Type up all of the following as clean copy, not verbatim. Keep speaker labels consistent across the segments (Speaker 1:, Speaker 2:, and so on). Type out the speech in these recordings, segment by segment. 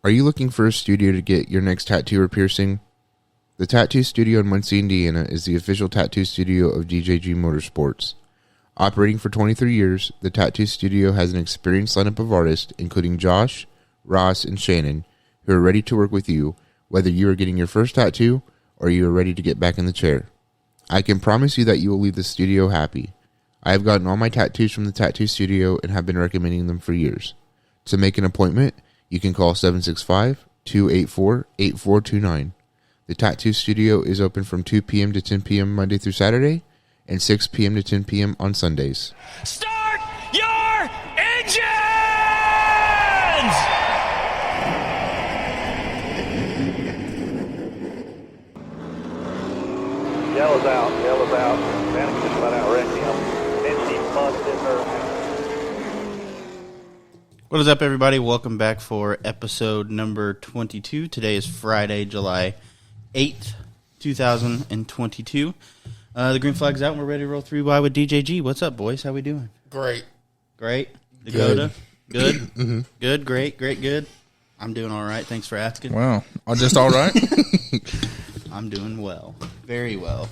Speaker 1: Are you looking for a studio to get your next tattoo or piercing? The Tattoo Studio in Muncie, Indiana is the official tattoo studio of DJG Motorsports. Operating for 23 years, the Tattoo Studio has an experienced lineup of artists, including Josh, Ross, and Shannon, who are ready to work with you, whether you are getting your first tattoo or you are ready to get back in the chair. I can promise you that you will leave the studio happy. I have gotten all my tattoos from the Tattoo Studio and have been recommending them for years. To make an appointment, you can call 765-284-8429. The Tattoo Studio is open from 2 p.m. to 10 p.m. Monday through Saturday and 6 p.m. to 10 p.m. on Sundays.
Speaker 2: Start your engines!
Speaker 3: Yellow's out. Manning just about outranked him. And she busted her.
Speaker 4: What is up, everybody? Welcome back for episode number 22. Today is Friday, July 8th, 2022. The green flag's out, and we're ready to roll 3Y with DJG. What's up, boys? How we doing?
Speaker 5: Great.
Speaker 4: Dakota? Good? Mm-hmm. Good, great, good. I'm doing all right. Thanks for asking.
Speaker 5: Wow. Just all right?
Speaker 4: I'm doing well. Very well.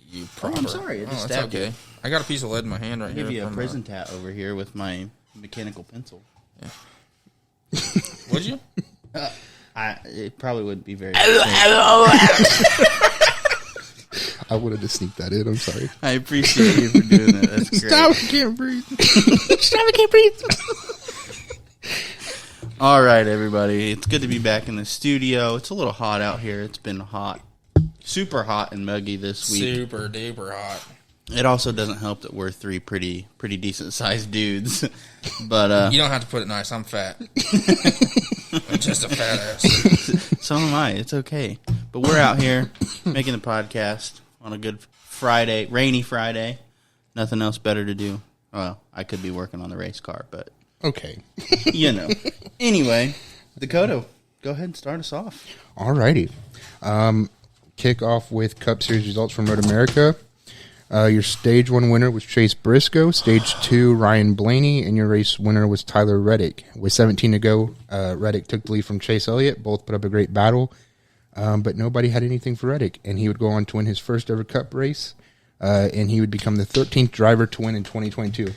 Speaker 5: You proper.
Speaker 4: I'm sorry. I just
Speaker 5: that's
Speaker 4: stabbed
Speaker 5: okay.
Speaker 4: you.
Speaker 5: I got a piece of lead in my hand right
Speaker 4: I'll
Speaker 5: here.
Speaker 4: give you a prison tat over here with my mechanical pencil.
Speaker 5: Yeah. Would you?
Speaker 4: It probably would be very
Speaker 1: I wanted to sneak that in. I'm sorry.
Speaker 4: I appreciate you for doing that. That's great.
Speaker 1: Stop! I can't breathe.
Speaker 4: Stop! I can't breathe. All right, everybody. It's good to be back in the studio. It's a little hot out here. It's been hot. Super hot and muggy this week.
Speaker 5: Super duper hot.
Speaker 4: It also doesn't help that we're three pretty decent sized dudes. But
Speaker 5: you don't have to put it nice. I'm fat. I'm just a fat ass.
Speaker 4: So am I. It's okay. But we're out here making the podcast on a good Friday, rainy Friday. Nothing else better to do. Well, I could be working on the race car, but
Speaker 1: Okay.
Speaker 4: you know. Anyway, Dakota, go ahead and start us off.
Speaker 1: Alrighty. Kick off with Cup Series results from Road America. Your Stage 1 winner was Chase Briscoe. Stage 2, Ryan Blaney. And your race winner was Tyler Reddick. With 17 to go, Reddick took the lead from Chase Elliott. Both put up a great battle. But nobody had anything for Reddick. And he would go on to win his first ever Cup race. And he would become the 13th driver to win in 2022.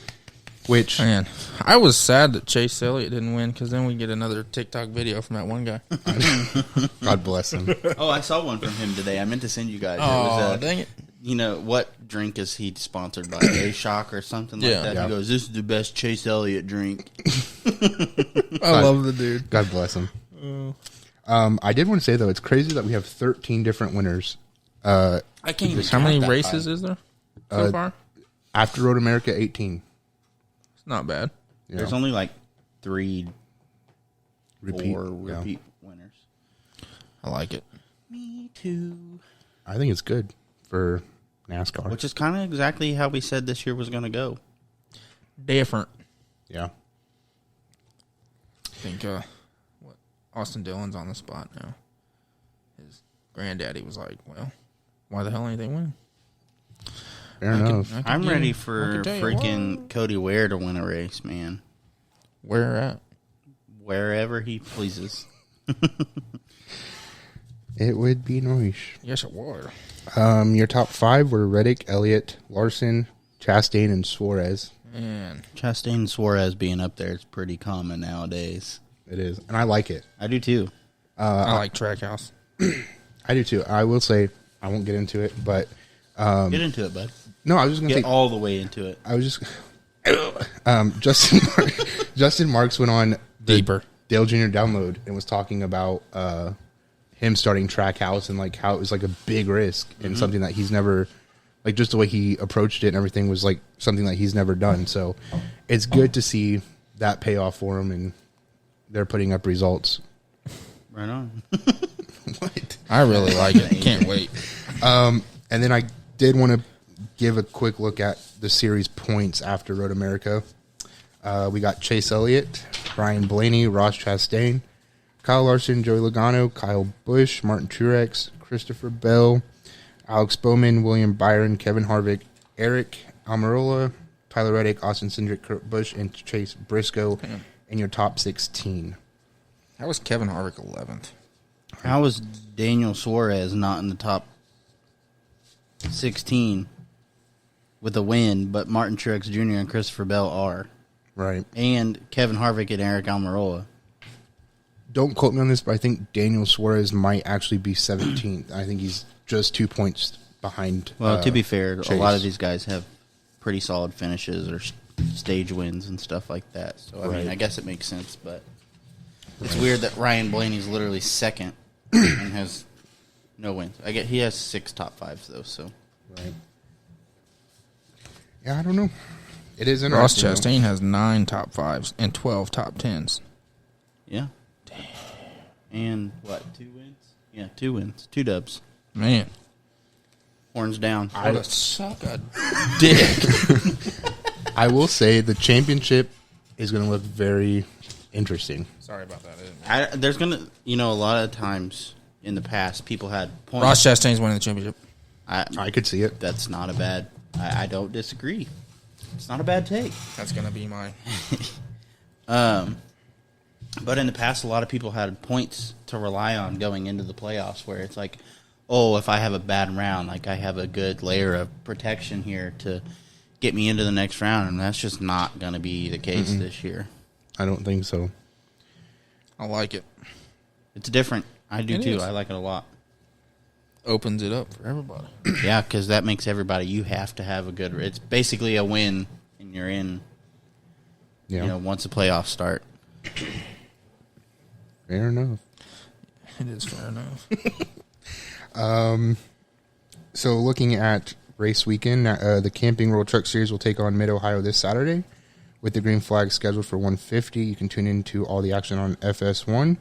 Speaker 1: Which,
Speaker 5: man, I was sad that Chase Elliott didn't win because then we get another TikTok video from that one guy.
Speaker 1: God bless him.
Speaker 4: Oh, I saw one from him today. I meant to send you guys.
Speaker 5: Oh, dang it.
Speaker 4: You know, what drink is he sponsored by? A-Shock or something like that?
Speaker 1: Yeah.
Speaker 4: He goes, this is the best Chase Elliott drink.
Speaker 5: I love the dude.
Speaker 1: God bless him. I did want to say, though, it's crazy that we have 13 different winners.
Speaker 4: I can't even
Speaker 5: How many
Speaker 4: count that
Speaker 5: races
Speaker 4: high.
Speaker 5: is there so far?
Speaker 1: After Road America, 18.
Speaker 5: It's not bad.
Speaker 1: Yeah.
Speaker 4: There's only like 4
Speaker 1: Repeat
Speaker 4: repeat winners.
Speaker 5: I like it.
Speaker 4: Me too.
Speaker 1: I think it's good for NASCAR.
Speaker 4: Which is kind of exactly how we said this year was going to go.
Speaker 5: Different.
Speaker 1: Yeah.
Speaker 5: I think Austin Dillon's on the spot now. His granddaddy was like, well, why the hell ain't they winning?
Speaker 1: Fair enough.
Speaker 4: I'm ready
Speaker 5: I
Speaker 4: for
Speaker 5: can tell you
Speaker 4: freaking Cody Ware to win a race, man.
Speaker 5: Where at?
Speaker 4: Wherever he pleases.
Speaker 1: It would be nice.
Speaker 5: Yes, it would.
Speaker 1: Your top 5 were Reddick, Elliott, Larson, Chastain, and Suarez.
Speaker 5: Man.
Speaker 4: Chastain and Suarez being up there is pretty common nowadays.
Speaker 1: It is. And I like it.
Speaker 4: I do too.
Speaker 5: I like Trackhouse.
Speaker 1: I do too. I will say, I won't get into it, but...
Speaker 4: Get into it, bud.
Speaker 1: No, I was just going to
Speaker 4: Get
Speaker 1: say...
Speaker 4: all the way into it.
Speaker 1: I was just... Justin Marks went on the
Speaker 5: Deeper.
Speaker 1: Dale Jr. download and was talking about him starting Trackhouse and like how it was like a big risk and something that he's never... Like, just the way he approached it and everything was like something that he's never done. So it's good to see that pay off for him, and they're putting up results.
Speaker 4: Right on.
Speaker 1: What?
Speaker 5: I really like it. Can't wait.
Speaker 1: And then I did want to give a quick look at the series points after Road America. We got Chase Elliott, Brian Blaney, Ross Chastain, Kyle Larson, Joey Logano, Kyle Busch, Martin Truex, Christopher Bell, Alex Bowman, William Byron, Kevin Harvick, Eric Almirola, Tyler Reddick, Austin Cindric, Kurt Busch, and Chase Briscoe in your top 16.
Speaker 5: How was Kevin Harvick 11th?
Speaker 4: How was Daniel Suarez not in the top 16 with a win, but Martin Truex Jr. and Christopher Bell are?
Speaker 1: Right.
Speaker 4: And Kevin Harvick and Eric Almirola.
Speaker 1: Don't quote me on this, but I think Daniel Suarez might actually be 17th. I think he's just 2 points behind.
Speaker 4: Well, to be fair,
Speaker 1: Chase.
Speaker 4: a lot of these guys have pretty solid finishes or stage wins and stuff like that. So, I mean, I guess it makes sense, but it's weird that Ryan Blaney's literally second and has no wins. He has 6 top 5s, though, so.
Speaker 1: Right. Yeah, I don't know. It is
Speaker 5: Ross
Speaker 1: interesting.
Speaker 5: Chastain has 9 top 5s and 12 top 10s.
Speaker 4: Yeah. Damn. And, 2 wins? Yeah, 2 wins. 2 dubs.
Speaker 5: Man.
Speaker 4: Horns down.
Speaker 5: What a suck a dick.
Speaker 1: I will say the championship is going to look very interesting.
Speaker 5: Sorry about that.
Speaker 4: There's going to, a lot of times in the past, people had points.
Speaker 5: Ross Chastain's winning the championship.
Speaker 1: I could see it.
Speaker 4: That's not a bad. I don't disagree. It's not a bad take.
Speaker 5: That's going to be mine.
Speaker 4: But in the past, a lot of people had points to rely on going into the playoffs, where it's like, oh, if I have a bad round, like I have a good layer of protection here to get me into the next round, and that's just not going to be the case this year.
Speaker 1: I don't think so.
Speaker 5: I like it.
Speaker 4: It's different. I do
Speaker 5: It
Speaker 4: too.
Speaker 5: is.
Speaker 4: I like it a lot.
Speaker 5: Opens it up for everybody.
Speaker 4: Yeah, because that makes everybody. You have to have a good. It's basically a win, and you're in.
Speaker 1: Yeah.
Speaker 4: Once the playoffs start.
Speaker 1: Fair enough.
Speaker 5: It is fair enough.
Speaker 1: So looking at race weekend, the Camping World Truck Series will take on Mid-Ohio this Saturday with the green flag scheduled for 1:50. You can tune into all the action on FS1.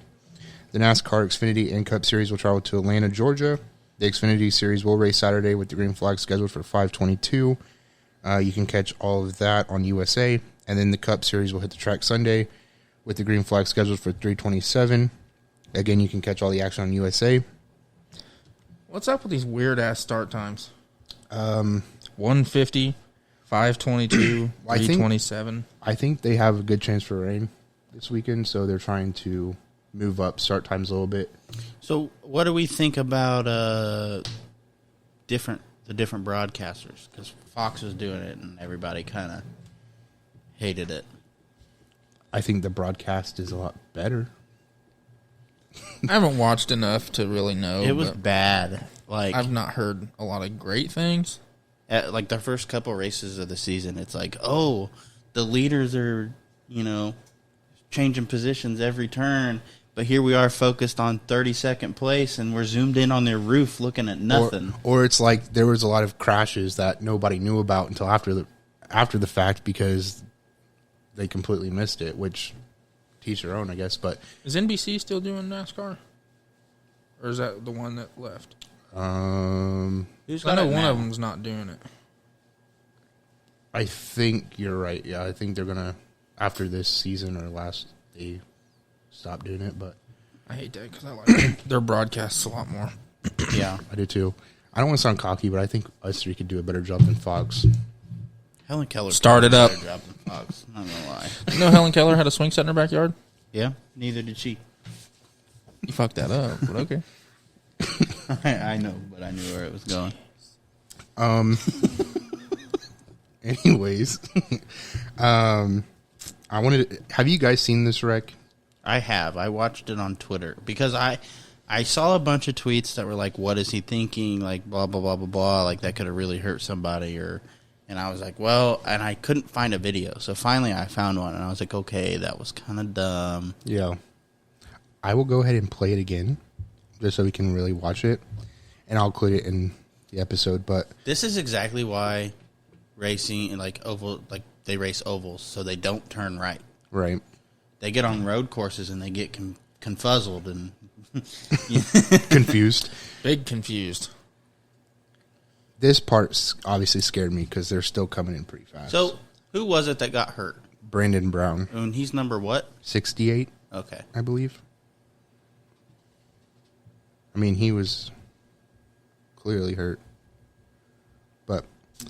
Speaker 1: The NASCAR Xfinity and Cup Series will travel to Atlanta, Georgia. The Xfinity Series will race Saturday with the green flag scheduled for 5:22. You can catch all of that on USA. And then the Cup Series will hit the track Sunday with the green flag scheduled for 3:27. Again, you can catch all the action on USA.
Speaker 5: What's up with these weird-ass start times? 150, 522,
Speaker 1: I think-
Speaker 5: 327.
Speaker 1: I think they have a good chance for rain this weekend, so they're trying to move up start times a little bit.
Speaker 4: So, what do we think about the different broadcasters? Because Fox was doing it, and everybody kind of hated it.
Speaker 1: I think the broadcast is a lot better.
Speaker 5: I haven't watched enough to really know.
Speaker 4: It was
Speaker 5: but
Speaker 4: bad. Like
Speaker 5: I've not heard a lot of great things.
Speaker 4: at like the first couple races of the season, it's like, oh, the leaders are, changing positions every turn. But here we are focused on 32nd place, and we're zoomed in on their roof looking at nothing.
Speaker 1: Or it's like there was a lot of crashes that nobody knew about until after the fact because they completely missed it, which teach their own, I guess. But
Speaker 5: Is NBC still doing NASCAR? Or is that the one that left?
Speaker 4: Who's
Speaker 5: I
Speaker 4: got
Speaker 5: know
Speaker 4: it
Speaker 5: one
Speaker 4: now?
Speaker 5: of them's not doing it.
Speaker 1: I think you're right. Yeah, I think they're gonna after this season or last they stop doing it. But
Speaker 5: I hate that because I like their broadcasts a lot more.
Speaker 4: Yeah.
Speaker 1: I do too. I don't want to sound cocky, but I think us three could do a better job than Fox.
Speaker 4: Helen Keller
Speaker 5: Start it
Speaker 4: did a
Speaker 5: up.
Speaker 4: better job than Fox. I'm not gonna lie.
Speaker 5: You know Helen Keller had a swing set in her backyard?
Speaker 4: Yeah, neither did she.
Speaker 5: You fucked that up, but okay.
Speaker 4: I know, but I knew where it was going.
Speaker 1: Anyways, have you guys seen this wreck?
Speaker 4: I have. I watched it on Twitter because I saw a bunch of tweets that were like, "What is he thinking?" Like blah blah blah blah blah. Like that could have really hurt somebody, and I was like, well, and I couldn't find a video, so finally I found one, and I was like, okay, that was kind of dumb.
Speaker 1: Yeah. I will go ahead and play it again just so we can really watch it, and I'll include it in the episode. But
Speaker 4: This is exactly why racing like they race ovals, so they don't turn right.
Speaker 1: right,
Speaker 4: They get on road courses and they get confuzzled and
Speaker 1: confused.
Speaker 5: Big confused.
Speaker 1: This part obviously scared me because they're still coming in pretty fast.
Speaker 4: So who was it that got hurt?
Speaker 1: Brandon Brown,
Speaker 4: And he's number what?
Speaker 1: 68,
Speaker 4: Okay.
Speaker 1: I believe. I mean, he was clearly hurt, but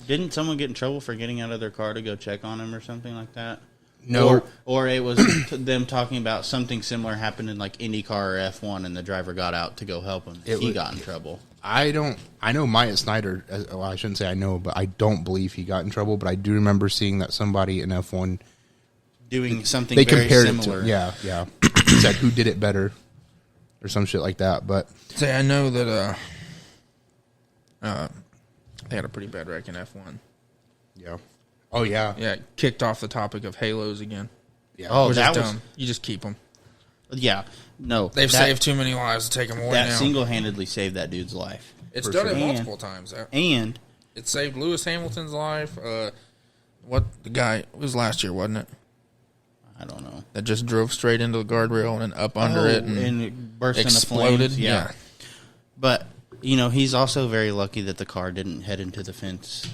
Speaker 4: Didn't someone get in trouble for getting out of their car to go check on him or something like that?
Speaker 1: No.
Speaker 4: Or it was them talking about something similar happened in like IndyCar or F1, and the driver got out to go help him. He got in trouble.
Speaker 1: I know Myatt Snyder, well, I shouldn't say I know, but I don't believe he got in trouble, but I do remember seeing that somebody in F1
Speaker 4: doing something
Speaker 1: they
Speaker 4: very
Speaker 1: compared
Speaker 4: similar.
Speaker 1: it to, yeah. Said who did it better or some shit like that, but
Speaker 5: Say, I know that they had a pretty bad wreck in F1.
Speaker 1: yeah. Oh, yeah.
Speaker 5: Yeah, it kicked off the topic of halos again.
Speaker 1: Yeah.
Speaker 4: Oh,
Speaker 5: Which
Speaker 4: that
Speaker 5: is
Speaker 4: was
Speaker 5: dumb. You just keep them.
Speaker 4: yeah. No,
Speaker 5: They've saved too many lives to take them away
Speaker 4: that
Speaker 5: now.
Speaker 4: single-handedly saved that dude's life.
Speaker 5: It's
Speaker 1: for
Speaker 5: done
Speaker 1: sure.
Speaker 5: it multiple times.
Speaker 4: And
Speaker 5: It saved Lewis Hamilton's life. What the guy it was last year, wasn't it?
Speaker 4: I don't know.
Speaker 5: That just drove straight into the guardrail and then up under it and
Speaker 4: it burst
Speaker 5: exploded.
Speaker 4: into flames. Yeah. But, he's also very lucky that the car didn't head into the fence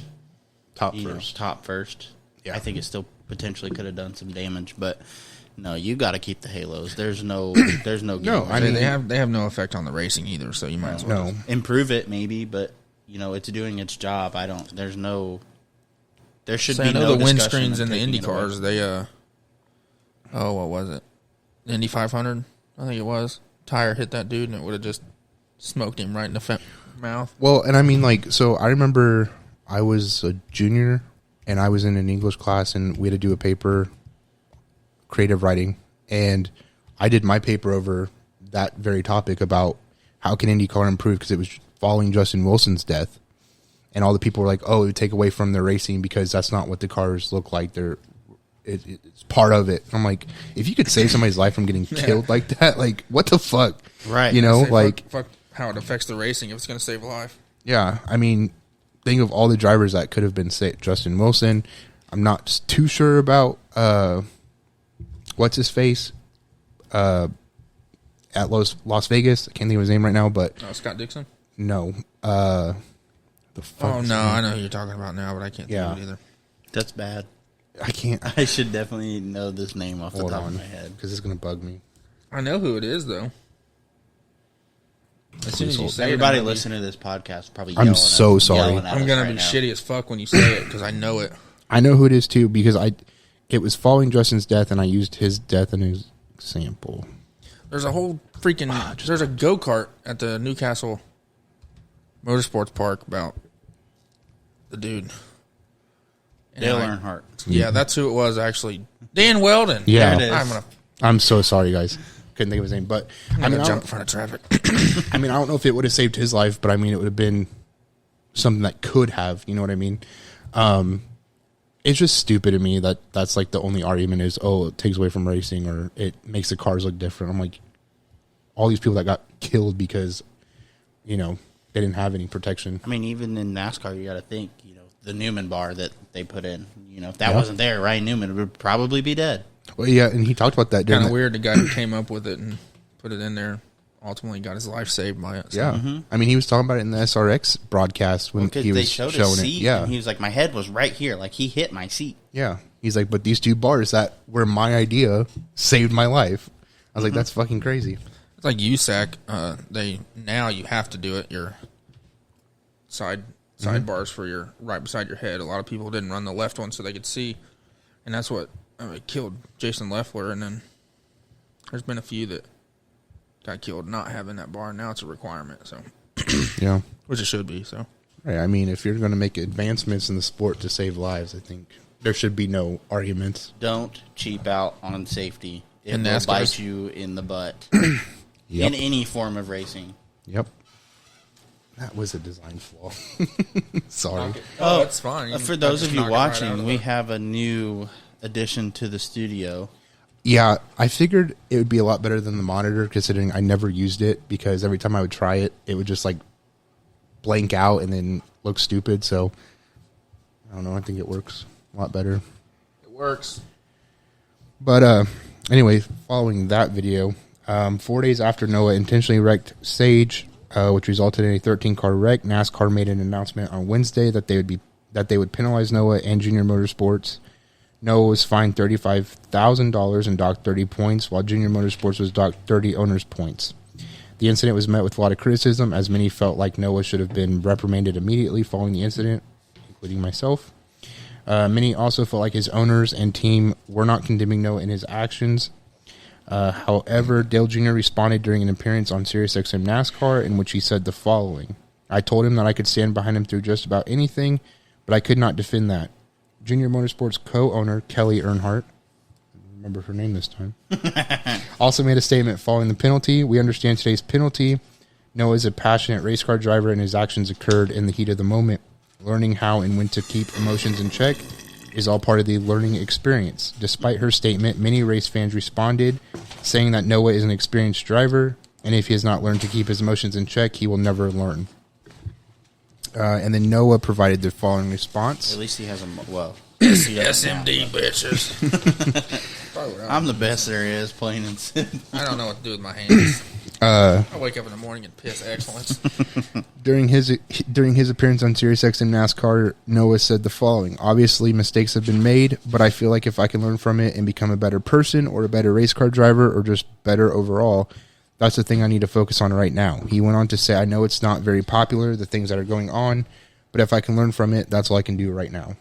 Speaker 1: Top first.
Speaker 4: top first.
Speaker 1: Yeah.
Speaker 4: I think it still potentially could have done some damage, but no, you got to keep the halos. There's no
Speaker 1: No, I mean,
Speaker 5: they have no effect on the racing either, so you might as well.
Speaker 1: No.
Speaker 4: improve it maybe, but it's doing its job. There should
Speaker 5: So
Speaker 4: be
Speaker 5: I know
Speaker 4: no
Speaker 5: the
Speaker 4: discussion
Speaker 5: windscreens
Speaker 4: of
Speaker 5: in the
Speaker 4: taking
Speaker 5: Indy
Speaker 4: it away.
Speaker 5: cars, what was it? The Indy 500, I think it was. Tire hit that dude and it would have just smoked him right in the mouth.
Speaker 1: Well, and I mean, like, so I remember I was a junior and I was in an English class and we had to do a paper, creative writing, and I did my paper over that very topic about how can IndyCar improve because it was following Justin Wilson's death, and all the people were like, "Oh, it would take away from their racing because that's not what the cars look like. It's part of it." I'm like, if you could save somebody's life from getting killed like that, like what the fuck,
Speaker 4: Right.
Speaker 5: Say,
Speaker 1: like
Speaker 5: fuck how it affects the racing if it's going to save a life.
Speaker 1: yeah, I mean, think of all the drivers that could have been saved. Justin Wilson. I'm not too sure about what's his face at Las Vegas. I can't think of his name right now, but
Speaker 5: Scott Dixon?
Speaker 1: no. The fuck
Speaker 5: Oh,
Speaker 1: is
Speaker 5: no,
Speaker 1: his name?
Speaker 5: I know who you're talking about now, but I can't think of it either.
Speaker 4: That's bad.
Speaker 1: I can't.
Speaker 4: I should definitely know this name off the
Speaker 1: Hold
Speaker 4: top
Speaker 1: on,
Speaker 4: of my head.
Speaker 1: because it's gonna bug me.
Speaker 5: I know who it is, though. As soon as you
Speaker 1: hold.
Speaker 5: say
Speaker 4: Everybody
Speaker 5: it,
Speaker 4: listening to this podcast probably
Speaker 1: I'm
Speaker 4: yelling
Speaker 1: so sorry.
Speaker 4: yelling at
Speaker 5: I'm
Speaker 4: us
Speaker 5: going
Speaker 4: right
Speaker 5: to be
Speaker 4: now.
Speaker 5: shitty as fuck when you say it because I know it.
Speaker 1: I know who it is too because it was following Justin's death, and I used his death as an example.
Speaker 5: There's a whole freaking there's a go-kart at the Newcastle Motorsports Park about the dude. And
Speaker 4: Dale Earnhardt.
Speaker 5: Yeah, that's who it was actually. Dan Weldon.
Speaker 1: Yeah.
Speaker 4: There it is.
Speaker 1: I'm so sorry, guys. Couldn't think of his name, but
Speaker 5: I'm
Speaker 1: I mean,
Speaker 5: gonna
Speaker 1: I
Speaker 5: jump
Speaker 1: don't,
Speaker 5: in front of traffic.
Speaker 1: I mean, I don't know if it would have saved his life, but I mean, it would have been something that could have. You know what I mean? It's just stupid to me that that's like the only argument is, oh, it takes away from racing or it makes the cars look different. I'm like, all these people that got killed because, they didn't have any protection.
Speaker 4: I mean, even in NASCAR, you got to think, the Newman bar that they put in. If that wasn't there, Ryan Newman would probably be dead.
Speaker 1: Well, yeah, and he talked about that. during
Speaker 5: Kind of
Speaker 1: that-
Speaker 5: weird. The guy who came up with it and put it in there ultimately got his life saved by it. So.
Speaker 1: Yeah, I mean, he was talking about it in the SRX broadcast when
Speaker 4: Because
Speaker 1: he
Speaker 4: they
Speaker 1: was
Speaker 4: showed
Speaker 1: showing
Speaker 4: his
Speaker 1: it.
Speaker 4: seat,
Speaker 1: Yeah,
Speaker 4: and he was like, my head was right here. Like, he hit my seat.
Speaker 1: yeah. He's like, but these two bars that were my idea saved my life. I was like, that's fucking crazy.
Speaker 5: It's like USAC. Now you have to do it. Your sidebars for your right beside your head. A lot of people didn't run the left one so they could see, and that's what killed Jason Leffler. And then there's been a few that got killed not having that bar. Now it's a requirement. So
Speaker 1: Yeah.
Speaker 5: which it should be. So
Speaker 1: Right. I mean, if you're going to make advancements in the sport to save lives, I think there should be no arguments.
Speaker 4: Don't cheap out on safety. It
Speaker 5: And
Speaker 4: will
Speaker 5: NASCAR's-
Speaker 4: bite you in the butt.
Speaker 1: Yep.
Speaker 4: In any form of racing.
Speaker 1: Yep. That was a design flaw. Sorry.
Speaker 5: oh, it's fine.
Speaker 4: For those of you
Speaker 5: Knock it right out
Speaker 4: watching,
Speaker 5: of
Speaker 4: we
Speaker 5: the-
Speaker 4: have a new addition to the studio.
Speaker 1: Yeah, I figured it would be a lot better than the monitor, considering I never used it because every time I would try it, it would just like blank out and then look stupid. So I don't know. I think it works a lot better.
Speaker 5: It works.
Speaker 1: But anyway, following that video, 4 days after Noah intentionally wrecked Sage, which resulted in a 13-car wreck, NASCAR made an announcement on Wednesday that they would penalize Noah and Junior Motorsports. Noah was fined $35,000 and docked 30 points, while Junior Motorsports was docked 30 owners' points. The incident was met with a lot of criticism, as many felt like Noah should have been reprimanded immediately following the incident, including myself. Many also felt like his owners and team were not condemning Noah in his actions. However, Dale Jr. responded during an appearance on SiriusXM NASCAR in which he said the following. I told him that I could stand behind him through just about anything, but I could not defend that. Junior Motorsports co-owner Kelly Earnhardt, remember her name this time, also made a statement following the penalty. We understand today's penalty. Noah is a passionate race car driver and his actions occurred in the heat of the moment. Learning how and when to keep emotions in check is all part of the learning experience. Despite her statement, many race fans responded, saying that Noah is an experienced driver, and if he has not learned to keep his emotions in check, he will never learn. And then Noah provided the following response.
Speaker 4: At least he has a well.
Speaker 5: SMD bitches.
Speaker 4: I'm the best there is, plain and simple.
Speaker 5: I don't know what to do with my hands. I wake up in the morning and piss excellence.
Speaker 1: During his appearance on SiriusXM NASCAR, Noah said the following. Obviously, mistakes have been made, but I feel like if I can learn from it and become a better person or a better race car driver or just better overall, that's the thing I need to focus on right now. He went on to say, I know it's not very popular, the things that are going on, but if I can learn from it, that's all I can do right now.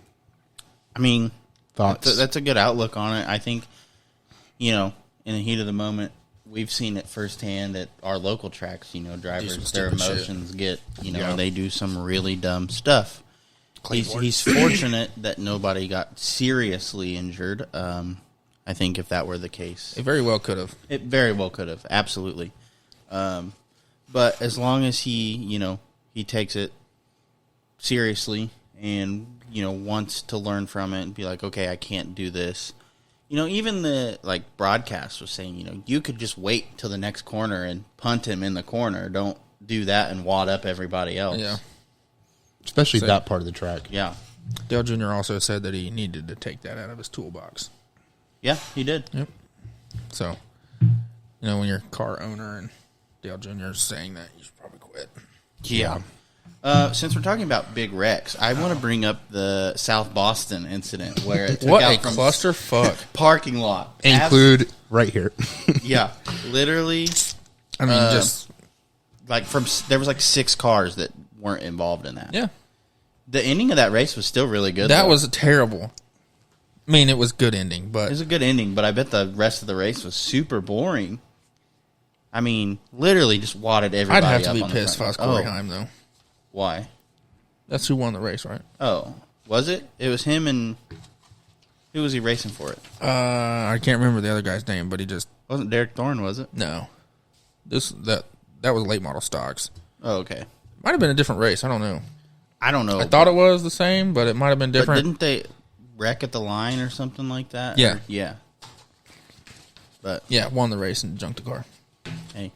Speaker 4: I mean,
Speaker 1: thoughts?
Speaker 4: That's a good outlook on it. I think, in the heat of the moment, we've seen it firsthand at our local tracks. Drivers, their emotions get, they do some really dumb stuff. He's fortunate that nobody got seriously injured. I think if that were the case.
Speaker 5: It very well could have.
Speaker 4: It very well could have, absolutely. But as long as he takes it seriously and, wants to learn from it and be like, okay, I can't do this. Even the broadcast was saying, you could just wait till the next corner and punt him in the corner. Don't do that and wad up everybody else.
Speaker 5: Yeah.
Speaker 1: Especially that part of the track.
Speaker 4: Yeah.
Speaker 5: Dale Jr. also said that he needed to take that out of his toolbox.
Speaker 4: Yeah, he did.
Speaker 5: Yep. So, when you're a car owner and Dale Jr. is saying that, you should probably quit.
Speaker 4: Yeah. Since we're talking about big wrecks, I want to bring up the South Boston incident where it took
Speaker 5: What
Speaker 4: out
Speaker 5: a
Speaker 4: from
Speaker 5: clusterfuck.
Speaker 4: parking lot.
Speaker 1: Include right here.
Speaker 4: Yeah, literally.
Speaker 5: I mean, just
Speaker 4: there was 6 cars that weren't involved in that.
Speaker 5: Yeah.
Speaker 4: The ending of that race was still really good.
Speaker 5: That was terrible. I mean, it was good ending, but
Speaker 4: it was a good ending, but I bet the rest of the race was super boring. I mean, literally just wadded everybody up.
Speaker 5: I'd have to
Speaker 4: on
Speaker 5: be
Speaker 4: the
Speaker 5: pissed if I was
Speaker 4: front.
Speaker 5: Corey Haim, though.
Speaker 4: Why?
Speaker 5: That's who won the race, right?
Speaker 4: Oh, was it? It was him and who was he racing for it?
Speaker 5: I can't remember the other guy's name, but he just
Speaker 4: Wasn't Derek Thorne, was it?
Speaker 5: no. That was late model stocks.
Speaker 4: Oh, okay.
Speaker 5: Might have been a different race. I don't know.
Speaker 4: I don't know.
Speaker 5: I thought it was the same, but it might have been
Speaker 4: But
Speaker 5: different.
Speaker 4: didn't they wreck at the line or something like that?
Speaker 5: Yeah.
Speaker 4: Yeah. But
Speaker 5: Yeah, won the race and junked the car.
Speaker 4: hey,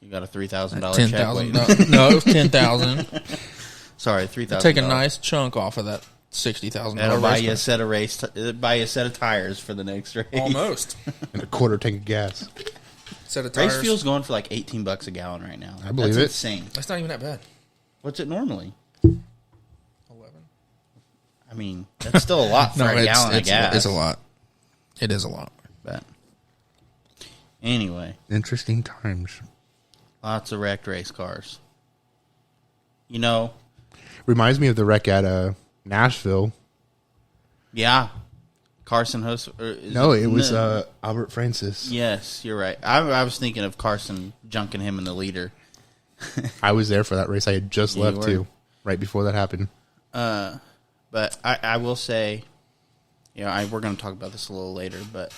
Speaker 4: you got a $3,000 check
Speaker 5: $10,000.
Speaker 4: waiting.
Speaker 5: No, it was $10,000.
Speaker 4: Sorry, $3,000.
Speaker 5: Take a nice chunk off of that $60,000.
Speaker 4: That'll buy you a
Speaker 5: race
Speaker 4: set of buy you a set of tires for the next race.
Speaker 5: car. Almost.
Speaker 1: And a quarter tank of gas.
Speaker 5: Set of tires.
Speaker 4: Race fuel's going for like $18 a gallon right now.
Speaker 1: I believe
Speaker 4: That's
Speaker 1: it.
Speaker 4: insane.
Speaker 5: That's not even that bad.
Speaker 4: What's it normally?
Speaker 5: 11.
Speaker 4: I mean, that's still a lot for a gallon of gas.
Speaker 5: It's a lot. It is a lot.
Speaker 4: But anyway,
Speaker 1: Interesting times.
Speaker 4: lots of wrecked race cars.
Speaker 1: Reminds me of the wreck at Nashville.
Speaker 4: Yeah. Carson host.
Speaker 1: No, it was Albert Francis.
Speaker 4: Yes, you're right. I was thinking of Carson junking him in the leader.
Speaker 1: I was there for that race. I had just
Speaker 4: Yeah, you
Speaker 1: left
Speaker 4: were.
Speaker 1: too, right before that happened.
Speaker 4: But I will say, we're going to talk about this a little later, but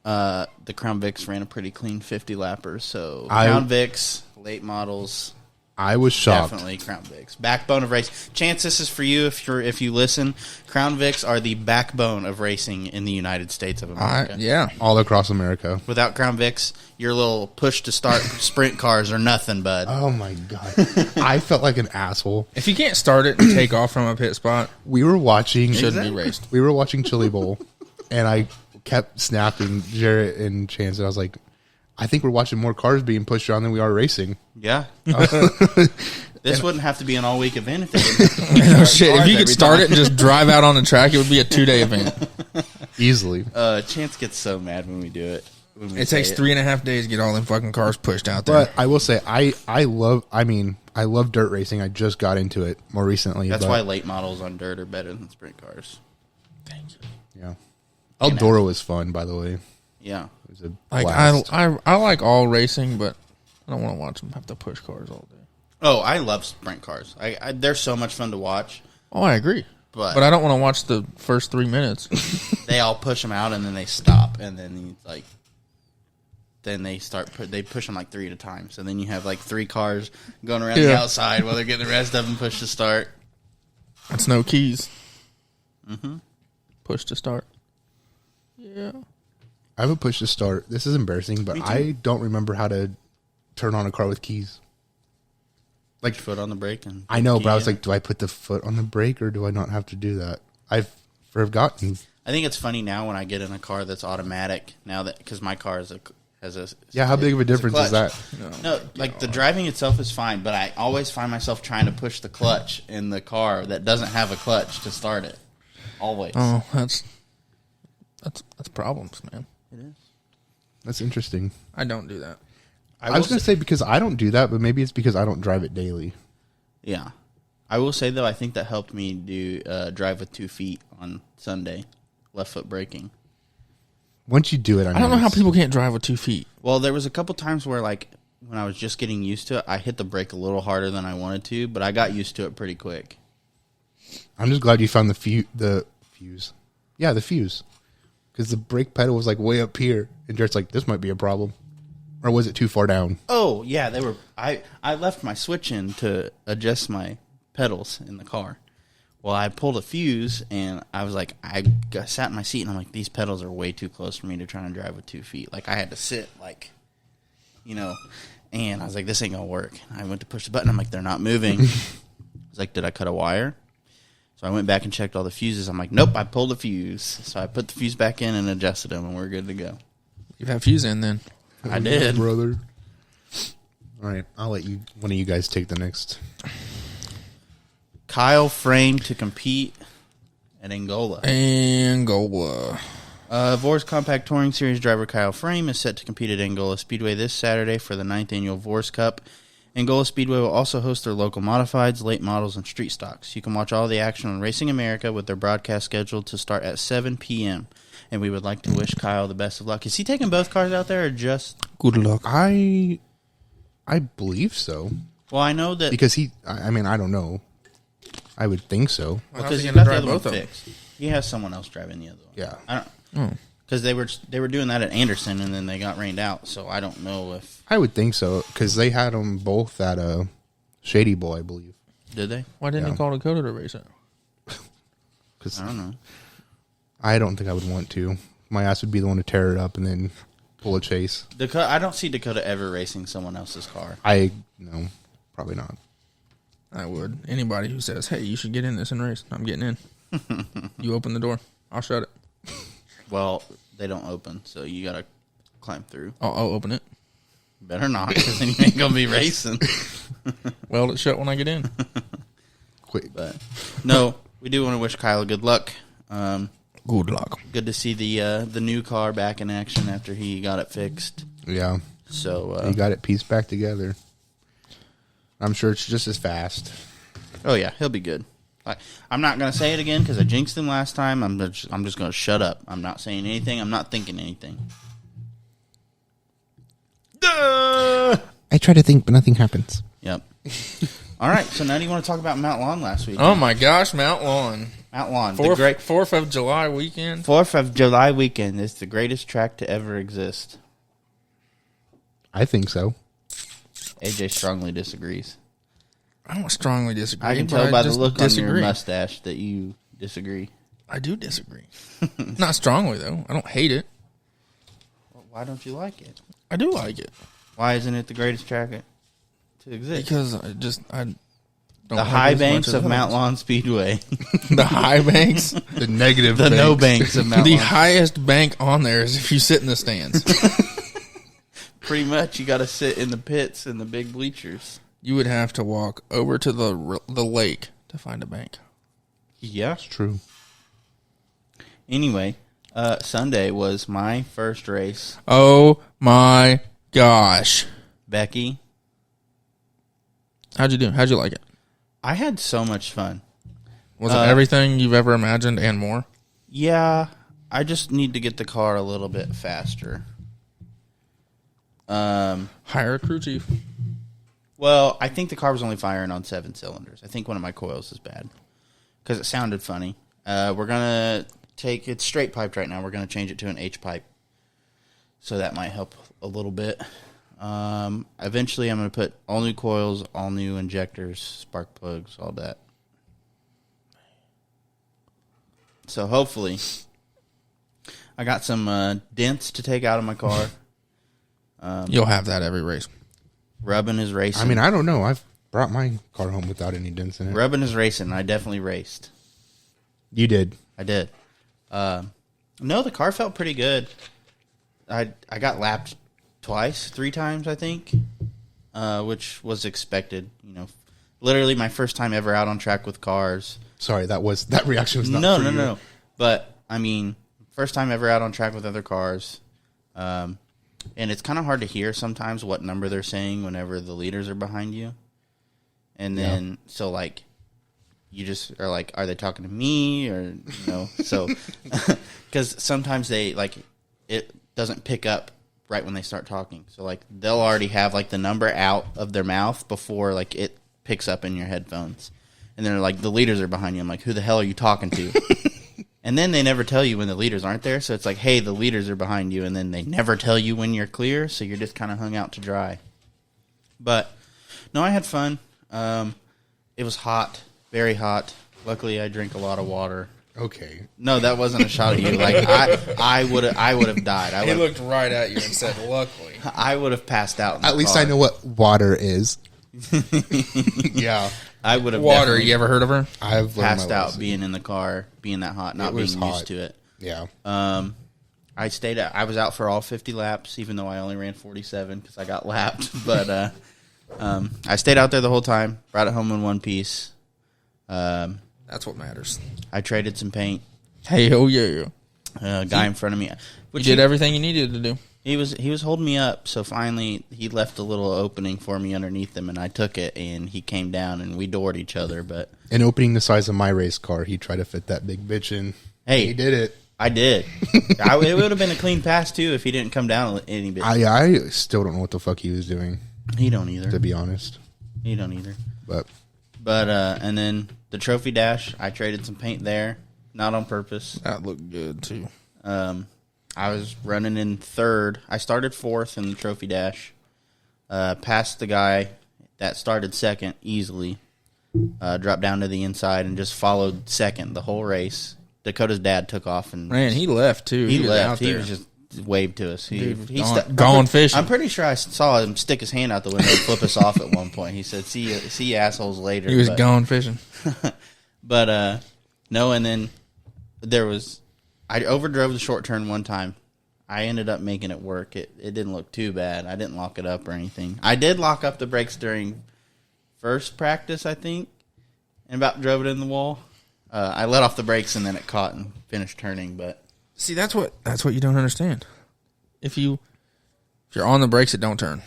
Speaker 4: the Crown Vics ran a pretty clean 50 lapper. So Crown Vics, late models,
Speaker 1: I was shocked.
Speaker 4: definitely Crown Vics. Backbone of race. Chance, this is for you if you listen. Crown Vics are the backbone of racing in the United States of America.
Speaker 5: Yeah.
Speaker 1: All across America.
Speaker 4: Without Crown Vics, your little push to start sprint cars are nothing, bud.
Speaker 1: Oh my god, I felt like an asshole.
Speaker 5: If you can't start it and take off from a pit spot,
Speaker 1: We were watching.
Speaker 5: it shouldn't be raced.
Speaker 1: We were watching Chili Bowl, and I kept snapping Jarrett and Chance, and I was like, I think we're watching more cars being pushed around than we are racing.
Speaker 4: Yeah. This wouldn't have to be an all-week event if they didn't.
Speaker 5: No shit. If you could start it and just drive out on the track, it would be a 2-day event.
Speaker 1: Easily.
Speaker 4: Chance gets so mad when we do it.
Speaker 5: It takes 3.5 days to get all them fucking cars pushed out there.
Speaker 1: But I will say, I I love dirt racing. I just got into it more recently.
Speaker 4: That's why late models on dirt are better than sprint cars.
Speaker 5: Thank you.
Speaker 1: Yeah. Eldora was fun, by the way.
Speaker 4: Yeah.
Speaker 1: It was a
Speaker 5: Like
Speaker 1: blast.
Speaker 5: I like all racing, but I don't want to watch them have to push cars all day.
Speaker 4: Oh, I love sprint cars. They're so much fun to watch.
Speaker 5: Oh, I agree.
Speaker 4: But
Speaker 5: I don't want to watch the first 3 minutes.
Speaker 4: they all push them out and then they stop and then they push them like 3 at a time. So then you have like 3 cars going around the outside while they're getting the rest of them pushed to start.
Speaker 5: That's no keys. Mm-hmm. Push to start. Yeah.
Speaker 1: I have a push to start. This is embarrassing, but I don't remember how to turn on a car with keys.
Speaker 4: Like foot on the brake. And
Speaker 1: I know, but I was like, do I put the foot on the brake or do I not have to do that? I've forgotten.
Speaker 4: I think it's funny now when I get in a car that's automatic now that because my car has a
Speaker 1: Yeah, how big of a difference is that?
Speaker 4: No, like the driving itself is fine, but I always find myself trying to push the clutch in the car that doesn't have a clutch to start it. Always.
Speaker 5: Oh, that's problems, man.
Speaker 4: It is.
Speaker 1: That's interesting.
Speaker 5: I don't do that.
Speaker 1: I was going to say because I don't do that, but maybe it's because I don't drive it daily.
Speaker 4: Yeah. I will say, though, I think that helped me do drive with 2 feet on Sunday, left foot braking.
Speaker 1: Once you do it,
Speaker 5: I don't know how people can't drive with 2 feet.
Speaker 4: Well, there was a couple times where, like, when I was just getting used to it, I hit the brake a little harder than I wanted to, but I got used to it pretty quick.
Speaker 1: I'm just glad you found the fuse. Yeah, the fuse. Because the brake pedal was like way up here, and Jared's like, "This might be a problem," or was it too far down?
Speaker 4: Oh yeah, they were. I left my switch in to adjust my pedals in the car. Well, I pulled a fuse, and I was like, sat in my seat, and I'm like, these pedals are way too close for me to try and drive with 2 feet. Like I had to sit, like, and I was like, this ain't gonna work. I went to push the button. I'm like, they're not moving. I was like, did I cut a wire? So I went back and checked all the fuses. I'm like, nope, I pulled a fuse. So I put the fuse back in and adjusted them, and we're good to go.
Speaker 5: You have fuse in then.
Speaker 4: I did.
Speaker 1: Brother. All right, I'll let one of you guys take the next.
Speaker 4: Kyle framed to compete at Angola. Vors Compact Touring Series driver Kyle Frame is set to compete at Angola Speedway this Saturday for the 9th Annual Vors Cup. Angola Speedway will also host their local modifieds, late models, and street stocks. You can watch all the action on Racing America with their broadcast scheduled to start at 7 p.m. And we would like to wish Kyle the best of luck. Is he taking both cars out there or just...
Speaker 5: Good luck.
Speaker 1: I believe so.
Speaker 4: Well, I know that...
Speaker 1: Because I mean, I don't know. I would think so.
Speaker 4: Because he got the other one fixed. He has someone else driving the other one.
Speaker 1: Yeah.
Speaker 4: I don't... Because they were doing that at Anderson, and then they got rained out, so I don't know if...
Speaker 1: I would think so, because they had them both at Shady Boy, I believe.
Speaker 4: Did they?
Speaker 5: Why didn't he call Dakota to race it?
Speaker 1: Because
Speaker 4: I don't know.
Speaker 1: I don't think I would want to. My ass would be the one to tear it up and then pull a chase.
Speaker 4: Dakota, I don't see Dakota ever racing someone else's car.
Speaker 1: No, probably not.
Speaker 5: I would. Anybody who says, hey, you should get in this and race, I'm getting in. You open the door, I'll shut it.
Speaker 4: Well, they don't open, so you got to climb through.
Speaker 5: I'll open it.
Speaker 4: Better not, because then you ain't going to be racing.
Speaker 5: Weld it shut when I get in.
Speaker 1: Quick.
Speaker 4: But no, we do want to wish Kyle good luck.
Speaker 5: Good luck.
Speaker 4: Good to see the new car back in action after he got it fixed.
Speaker 1: Yeah.
Speaker 4: So
Speaker 1: he got it pieced back together. I'm sure it's just as fast.
Speaker 4: Oh yeah, he'll be good. I'm not going to say it again because I jinxed him last time. I'm just going to shut up. I'm not saying anything. I'm not thinking anything.
Speaker 1: I try to think, but nothing happens.
Speaker 4: Yep. All right, so now do you want to talk about Mount Lawn last week?
Speaker 5: Oh my gosh, Mount Lawn.
Speaker 4: Mount Lawn.
Speaker 5: 4th of July weekend.
Speaker 4: 4th of July weekend is the greatest track to ever exist.
Speaker 1: I think so.
Speaker 4: AJ strongly disagrees.
Speaker 5: I don't strongly disagree.
Speaker 4: I can tell by the look
Speaker 5: disagree.
Speaker 4: on your mustache that you disagree.
Speaker 5: I do disagree. Not strongly, though. I don't hate it.
Speaker 4: Well, why don't you like it?
Speaker 5: I do like it.
Speaker 4: Why isn't it the greatest track to exist?
Speaker 5: Because I don't
Speaker 4: the
Speaker 5: like
Speaker 4: high
Speaker 5: as
Speaker 4: banks
Speaker 5: much as
Speaker 4: of Mount
Speaker 5: others.
Speaker 4: Lawn Speedway.
Speaker 5: The high banks?
Speaker 1: The negative
Speaker 4: The
Speaker 1: banks.
Speaker 4: no banks of Mount
Speaker 5: The
Speaker 4: Lawn.
Speaker 5: highest bank on there is if you sit in the stands.
Speaker 4: Pretty much, you got to sit in the pits and the big bleachers.
Speaker 5: You would have to walk over to the lake to find a bank.
Speaker 4: Yeah.
Speaker 1: It's true.
Speaker 4: Anyway, Sunday was my first race.
Speaker 5: Oh my gosh.
Speaker 4: Becky,
Speaker 5: How'd you do? How'd you like it?
Speaker 4: I had so much fun.
Speaker 5: Was it everything you've ever imagined and more?
Speaker 4: Yeah, I just need to get the car a little bit faster.
Speaker 5: Hire a crew chief.
Speaker 4: Well, I think the car was only firing on 7 cylinders. I think one of my coils is bad because it sounded funny. We're going to take it straight piped right now. We're going to change it to an H pipe. So that might help a little bit. Eventually, I'm going to put all new coils, all new injectors, spark plugs, all that. So hopefully, I got some dents to take out of my car.
Speaker 5: You'll have that every race.
Speaker 4: Rubbing is racing.
Speaker 1: I mean, I don't know. I've brought my car home without any dents in it.
Speaker 4: Rubbing is racing. I definitely raced.
Speaker 1: You did.
Speaker 4: I did. No, the car felt pretty good. I got lapped 3 times, I think, which was expected. You know, literally my first time ever out on track with cars.
Speaker 1: Sorry, that reaction was not for you.
Speaker 4: No. But I mean, first time ever out on track with other cars. And it's kind of hard to hear sometimes what number they're saying whenever the leaders are behind you. And then, so like, you just are like, are they talking to me or, you know? So, because sometimes they, like, it doesn't pick up right when they start talking. So, like, they'll already have, like, the number out of their mouth before, like, it picks up in your headphones. And they're like, the leaders are behind you. I'm like, who the hell are you talking to? And then they never tell you when the leaders aren't there. So it's like, hey, the leaders are behind you. And then they never tell you when you're clear. So you're just kind of hung out to dry. But, no, I had fun. It was hot, very hot. Luckily, I drink a lot of water.
Speaker 1: Okay.
Speaker 4: No, that wasn't a shot at you. Like, I would have died.
Speaker 5: He looked right at you and said, luckily.
Speaker 4: I would have passed out in the
Speaker 1: At least
Speaker 4: car.
Speaker 1: I know what water is. Yeah.
Speaker 4: I would have
Speaker 5: Water, you ever heard of her?
Speaker 1: I've learned
Speaker 4: passed
Speaker 1: my
Speaker 4: out
Speaker 1: lesson.
Speaker 4: being in the car, being that hot, not
Speaker 1: It
Speaker 4: being
Speaker 1: was
Speaker 4: used
Speaker 1: hot.
Speaker 4: to it.
Speaker 1: Yeah.
Speaker 4: I was out for all 50 laps, even though I only ran 47 because I got lapped. But I stayed out there the whole time, brought it home in one piece.
Speaker 5: That's what matters.
Speaker 4: I traded some paint.
Speaker 5: Hey, oh yeah.
Speaker 4: Guy in front of me.
Speaker 5: You did everything you needed to do.
Speaker 4: He was holding me up, so finally he left a little opening for me underneath him, and I took it, and he came down, and we doored each other. But
Speaker 1: An opening the size of my race car, he tried to fit that big bitch in.
Speaker 4: Hey.
Speaker 1: He did it.
Speaker 4: I did. It would have been a clean pass, too, if he didn't come down any bit.
Speaker 1: I still don't know what the fuck he was doing,
Speaker 4: He don't either.
Speaker 1: to be honest.
Speaker 4: He don't either.
Speaker 1: But
Speaker 4: And then the trophy dash, I traded some paint there, not on purpose.
Speaker 5: That looked good, too.
Speaker 4: I was running in third. I started fourth in the trophy dash. Passed the guy that started second easily. Dropped down to the inside and just followed second the whole race. Dakota's dad took off and
Speaker 5: Man, he left, too.
Speaker 4: he
Speaker 5: was
Speaker 4: left.
Speaker 5: out
Speaker 4: He
Speaker 5: there.
Speaker 4: was just waved to us. He
Speaker 5: gone fishing.
Speaker 4: I'm pretty sure I saw him stick his hand out the window and flip us off at one point. He said, "See you assholes later."
Speaker 5: He was gone fishing.
Speaker 4: But no, and then I overdrove the short turn one time. I ended up making it work. It didn't look too bad. I didn't lock it up or anything. I did lock up the brakes during first practice, I think, and about drove it in the wall. I let off the brakes and then it caught and finished turning. But
Speaker 5: See, that's what you don't understand. If you're on the brakes, it don't turn.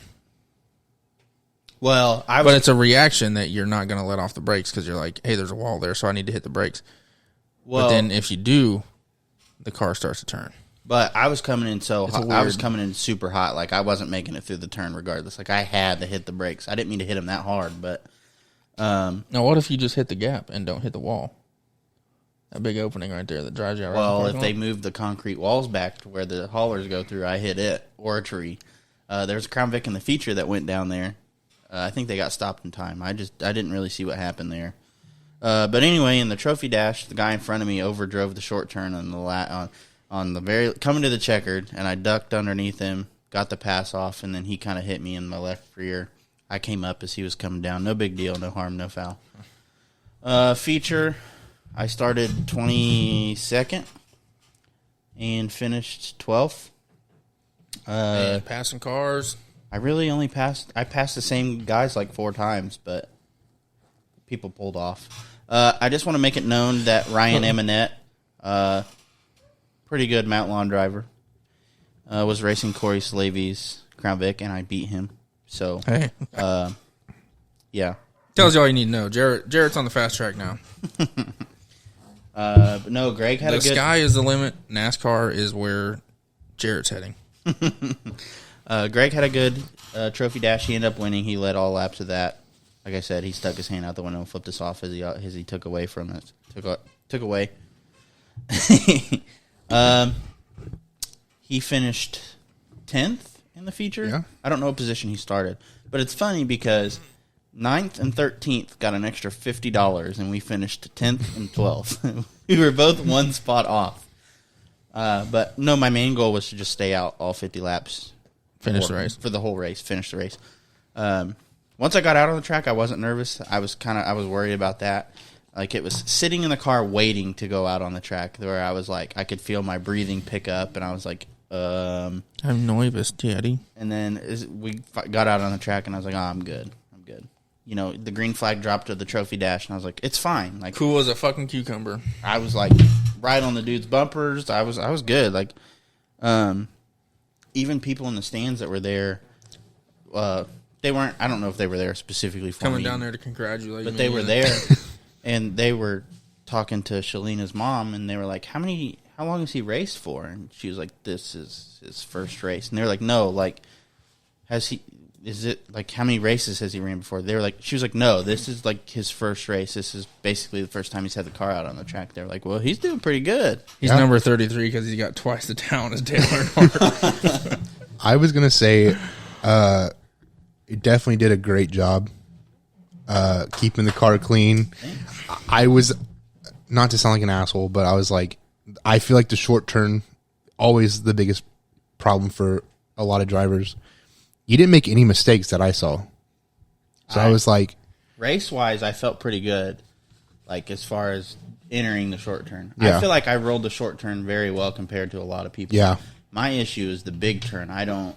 Speaker 4: well,
Speaker 5: But it's a reaction that you're not going to let off the brakes because you're like, hey, there's a wall there, so I need to hit the brakes. But then if you do, the car starts to turn.
Speaker 4: But I was coming in so hot.
Speaker 5: weird.
Speaker 4: I was coming in super hot. Like, I wasn't making it through the turn regardless. Like, I had to hit the brakes. I didn't mean to hit him that hard, but
Speaker 5: Now, what if you just hit the gap and don't hit the wall? That big opening right there that drives you out.
Speaker 4: well, if they move the concrete walls back to where the haulers go through, I hit it or a tree. There's a Crown Vic in the feature that went down there. I think they got stopped in time. I didn't really see what happened there. But anyway, in the trophy dash, the guy in front of me overdrove the short turn on the very coming to the checkered, and I ducked underneath him, got the pass off, and then he kind of hit me in my left rear. I came up as he was coming down. No big deal, no harm, no foul. Feature, I started 22nd and finished 12th.
Speaker 5: And passing cars.
Speaker 4: I really only passed the same guys like 4 times, but people pulled off. I just want to make it known that Ryan Eminette, pretty good Mount Lawn driver, was racing Corey Slavy's Crown Vic, and I beat him. So,
Speaker 5: Hey.
Speaker 4: yeah.
Speaker 5: Tells you all you need to know. Jarrett's on the fast track now.
Speaker 4: But no, Greg had
Speaker 5: The
Speaker 4: a good.
Speaker 5: sky is the limit. NASCAR is where Jarrett's heading.
Speaker 4: Greg had a good trophy dash. He ended up winning. He led all laps of that. Like I said, he stuck his hand out the window and flipped us off as he took away from it. Took away. He finished 10th in the feature.
Speaker 1: Yeah.
Speaker 4: I don't know what position he started, but it's funny because 9th and 13th got an extra $50, and we finished 10th and 12th. We were both one spot off. But no, my main goal was to just stay out all 50 laps.
Speaker 5: Finish the race.
Speaker 4: For the whole race. Finish the race. Once I got out on the track, I wasn't nervous. I was worried about that. Like, it was sitting in the car waiting to go out on the track where I was like, I could feel my breathing pick up, and I was like,
Speaker 5: I'm nervous, Daddy.
Speaker 4: And then we got out on the track, and I was like, oh, I'm good. You know, the green flag dropped to the trophy dash, and I was like, it's fine. Like,
Speaker 5: Cool as a fucking cucumber.
Speaker 4: I was like right on the dude's bumpers. I was good. Like, even people in the stands that were there, they weren't. I don't know if they were there specifically for
Speaker 5: Coming
Speaker 4: me,
Speaker 5: down there to congratulate
Speaker 4: but
Speaker 5: me.
Speaker 4: they were there, and they were talking to Shalina's mom, and they were like, how long has he raced for? And she was like, this is his first race. And they were like, no, like, is it like how many races has he ran before? They were like, she was like, no, this is like his first race. This is basically the first time he's had the car out on the track. They were like, well, he's doing pretty good.
Speaker 5: He's number 33 because he's got twice the talent as Dale Earnhardt.
Speaker 1: I was gonna say, it definitely did a great job keeping the car clean. I was, not to sound like an asshole, but I was like, I feel like the short turn always the biggest problem for a lot of drivers. You didn't make any mistakes that I saw, so I was like,
Speaker 4: race wise, I felt pretty good. Like, as far as entering the short turn,
Speaker 1: Yeah.
Speaker 4: I feel like I rolled the short turn very well compared to a lot of people.
Speaker 1: Yeah.
Speaker 4: My issue is the big turn. I don't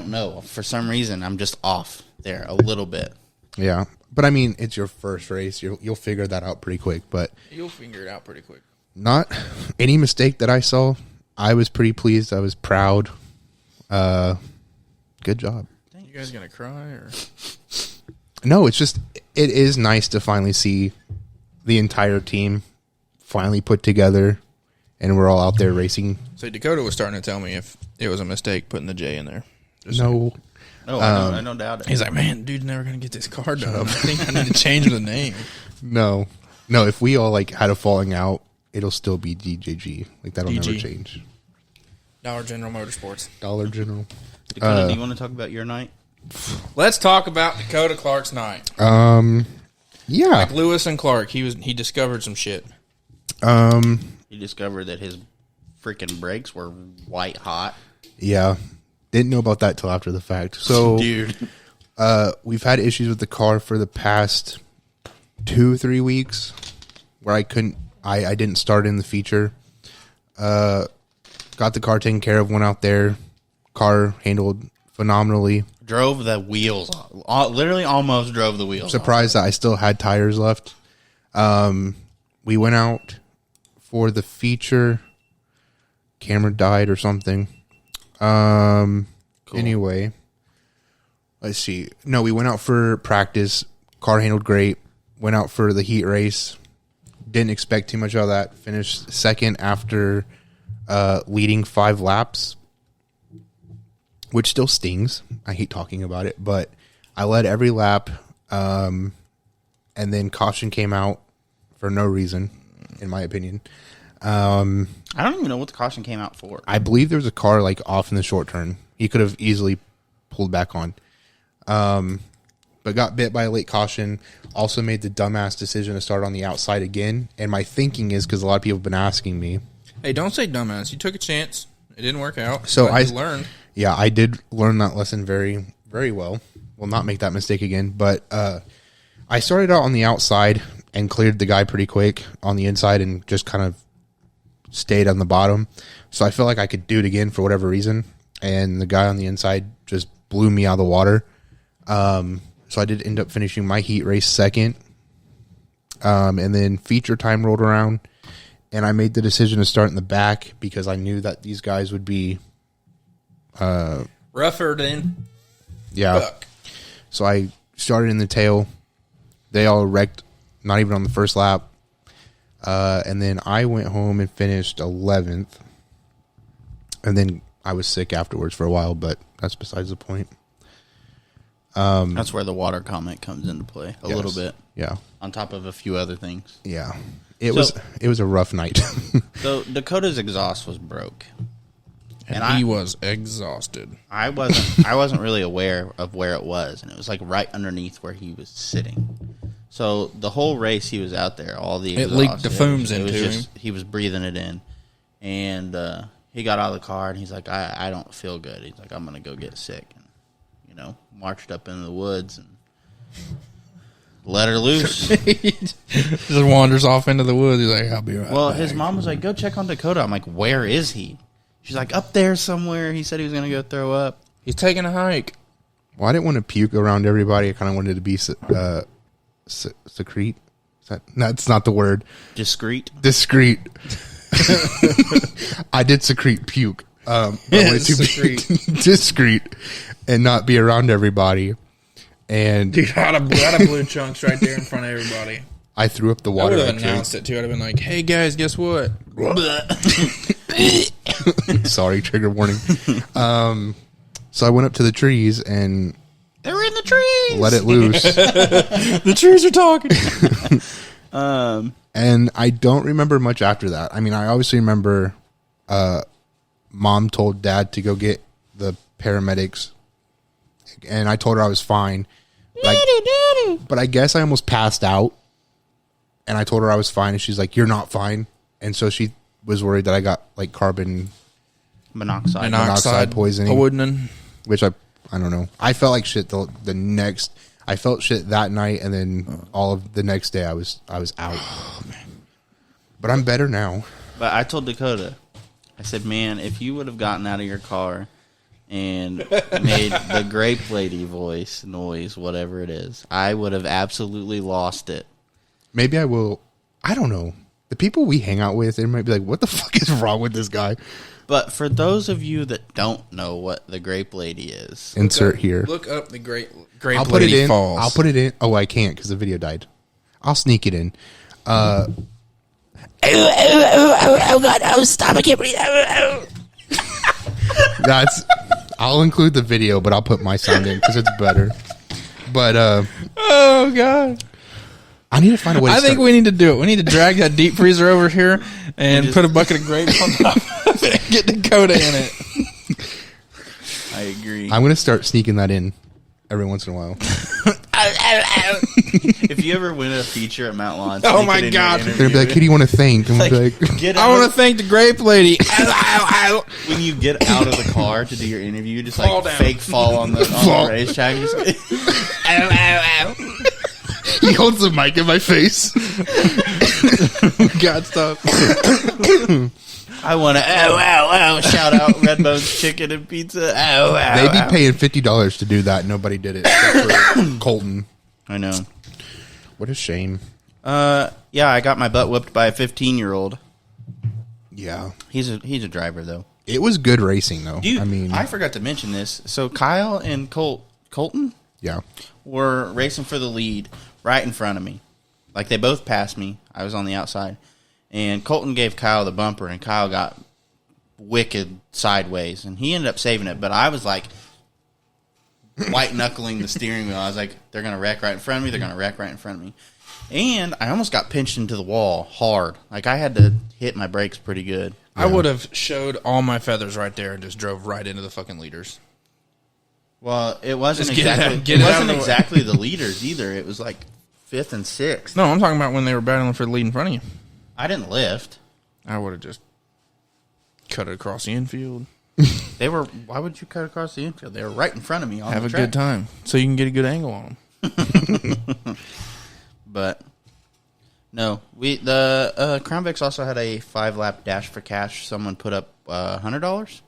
Speaker 4: know. For some reason, I'm just off there a little bit.
Speaker 1: yeah. But I mean, it's your first race. You'll figure that out pretty quick. But
Speaker 5: You'll figure it out pretty quick.
Speaker 1: not any mistake that I saw. I was pretty pleased. I was proud. Good job.
Speaker 5: You guys gonna cry or?
Speaker 1: No, it's just, it is nice to finally see the entire team finally put together, and we're all out there racing.
Speaker 5: So Dakota was starting to tell me if it was a mistake putting the J in there.
Speaker 1: No,
Speaker 4: No, I don't doubt it.
Speaker 5: He's like, man, dude's never gonna get this car done. I think I need to change the name.
Speaker 1: no. If we all like had a falling out, it'll still be DJG. Like, that'll
Speaker 5: DG.
Speaker 1: never change.
Speaker 5: Dollar General Motorsports.
Speaker 1: Dollar General.
Speaker 4: Dakota, do you want to talk about your night?
Speaker 5: Let's talk about Dakota Clark's night.
Speaker 1: Yeah.
Speaker 5: Like Lewis and Clark, he discovered some shit.
Speaker 4: He discovered that his freaking brakes were white hot.
Speaker 1: Yeah. Didn't know about that till after the fact. So,
Speaker 4: Dude.
Speaker 1: We've had issues with the car for the past 2-3 weeks where I didn't start in the feature. Got the car taken care of, went out there. Car handled phenomenally.
Speaker 4: Drove the wheels off. Literally almost drove the wheels
Speaker 1: Surprised that I still had tires left. We went out for the feature. Camera died or something. Anyway, let's see. No, we went out for practice. Car handled great. Went out for the heat race. Didn't expect too much out of that. Finished second after leading 5 laps, which still stings. I hate talking about it, but I led every lap, and then caution came out for no reason, in my opinion.
Speaker 4: I don't even know what the caution came out for.
Speaker 1: I believe there was a car like off in the short turn. He could have easily pulled back on, but got bit by a late caution. Also made the dumbass decision to start on the outside again. And my thinking is, because a lot of people have been asking me.
Speaker 5: Hey, don't say dumbass. You took a chance. It didn't work out.
Speaker 1: So I
Speaker 5: learned.
Speaker 1: Yeah, I did learn that lesson very, very well. Will not make that mistake again. But I started out on the outside and cleared the guy pretty quick on the inside and just kind of stayed on the bottom. So I felt like I could do it again for whatever reason. And the guy on the inside just blew me out of the water. So I did end up finishing my heat race second. And then feature time rolled around. And I made the decision to start in the back because I knew that these guys would be
Speaker 5: Rougher than
Speaker 1: yeah.
Speaker 5: fuck.
Speaker 1: So I started in the tail, They all wrecked, not even on the first lap. And then I went home and finished 11th. And then I was sick afterwards for a while, but that's besides the point.
Speaker 4: That's where the water comment comes into play a little bit.
Speaker 1: Yeah.
Speaker 4: On top of a few other things.
Speaker 1: Yeah. It was a rough night.
Speaker 4: So Dakota's exhaust was broke.
Speaker 5: And he was exhausted.
Speaker 4: I wasn't really aware of where it was, and it was like right underneath where he was sitting. So the whole race he was out there, all the exhaust,
Speaker 5: it leaked the fumes into him.
Speaker 4: He was breathing it in, and he got out of the car and he's like, I don't feel good. He's like, I'm gonna go get sick, and marched up into the woods and let her loose.
Speaker 5: Just wanders off into the woods. He's like, I'll be right
Speaker 4: Well,
Speaker 5: back.
Speaker 4: his mom was like, go check on Dakota. I'm like, where is he? She's like, up there somewhere. He said he was going to go throw up.
Speaker 5: He's taking a hike.
Speaker 1: Well, I didn't want to puke around everybody. I kind of wanted to be secrete. That's not the word.
Speaker 4: Discreet.
Speaker 1: I did secrete puke. I wanted to be discreet and not be around everybody. And
Speaker 5: Dude, I had a blue chunks right there in front of everybody.
Speaker 1: I threw up the
Speaker 5: I
Speaker 1: water.
Speaker 5: would have announced it too. I'd have been like, hey guys, guess what?
Speaker 1: Sorry, trigger warning. So I went up to the trees and
Speaker 4: They're in the trees.
Speaker 1: let it loose.
Speaker 5: The trees are talking.
Speaker 1: And I don't remember much after that. I mean, I obviously remember Mom told Dad to go get the paramedics. And I told her I was fine. But I guess I almost passed out. And I told her I was fine. And she's like, you're not fine. And so she was worried that I got like carbon monoxide poisoning. Which I don't know. I felt like shit I felt shit that night. And then all of the next day I was out. But I'm better now.
Speaker 4: But I told Dakota, I said, man, if you would have gotten out of your car and made the grape lady noise, whatever it is, I would have absolutely lost it.
Speaker 1: Maybe I will. I don't know. The people we hang out with, they might be like, what the fuck is wrong with this guy?
Speaker 4: But for those of you that don't know what the grape lady is,
Speaker 1: Insert here.
Speaker 5: Look up the grape
Speaker 1: I'll
Speaker 5: lady
Speaker 1: put it in.
Speaker 5: falls.
Speaker 1: I'll put it in. Oh, I can't because the video died. I'll sneak it in. Oh God! Oh, stop! I can't breathe. I'll include the video, but I'll put my sound in because it's better. But
Speaker 5: Oh God!
Speaker 1: I need to find a way.
Speaker 5: I think we need to do it. We need to drag that deep freezer over here and put a bucket of grapes on top of it and get Dakota in it.
Speaker 4: I agree.
Speaker 1: I'm gonna start sneaking that in every once in a while.
Speaker 4: If you ever win a feature at Mount Lawn,
Speaker 5: Oh
Speaker 4: sneak
Speaker 5: my
Speaker 4: it in
Speaker 5: God.
Speaker 4: your
Speaker 1: They're gonna be like,
Speaker 4: interview.
Speaker 1: "Who do you want to thank?" And we'll be like,
Speaker 4: Get
Speaker 5: I
Speaker 4: out
Speaker 5: want to
Speaker 4: of-
Speaker 5: thank the grape lady.
Speaker 4: when you get out of the car to do your interview, just like
Speaker 5: Fall down.
Speaker 4: fake fall on the racetrack. Just,
Speaker 1: he holds the mic in my face.
Speaker 5: God, stop.
Speaker 4: I want to shout out Redbone's Chicken and Pizza.
Speaker 1: They'd be paying $50 to do that. Nobody did it except for Colton.
Speaker 4: I know.
Speaker 1: What a shame.
Speaker 4: Yeah, I got my butt whipped by a 15-year-old.
Speaker 1: Yeah,
Speaker 4: He's a driver though.
Speaker 1: it was good racing though.
Speaker 4: Dude,
Speaker 1: I mean,
Speaker 4: I forgot to mention this. So Kyle and Colton
Speaker 1: yeah.
Speaker 4: were racing for the lead right in front of me. Like they both passed me. I was on the outside. And Colton gave Kyle the bumper, and Kyle got wicked sideways, and he ended up saving it. But I was like white-knuckling the steering wheel. I was like, they're going to wreck right in front of me. They're going to wreck right in front of me. And I almost got pinched into the wall hard. Like I had to hit my brakes pretty good.
Speaker 5: I would have showed all my feathers right there and just drove right into the fucking leaders.
Speaker 4: Well, it wasn't
Speaker 5: Just get it
Speaker 4: exactly
Speaker 5: out- get it out of
Speaker 4: wasn't
Speaker 5: the way.
Speaker 4: exactly the leaders either. It was like 5th and 6th.
Speaker 5: No, I'm talking about when they were battling for the lead in front of you.
Speaker 4: I didn't lift.
Speaker 5: I would have just cut it across the infield.
Speaker 4: They were. Why would you cut across the infield? They were right in front of me on
Speaker 5: Have
Speaker 4: the
Speaker 5: a
Speaker 4: track.
Speaker 5: good time so you can get a good angle on them.
Speaker 4: But no, the Crown Vics also had a 5-lap dash for cash. Someone put up $100.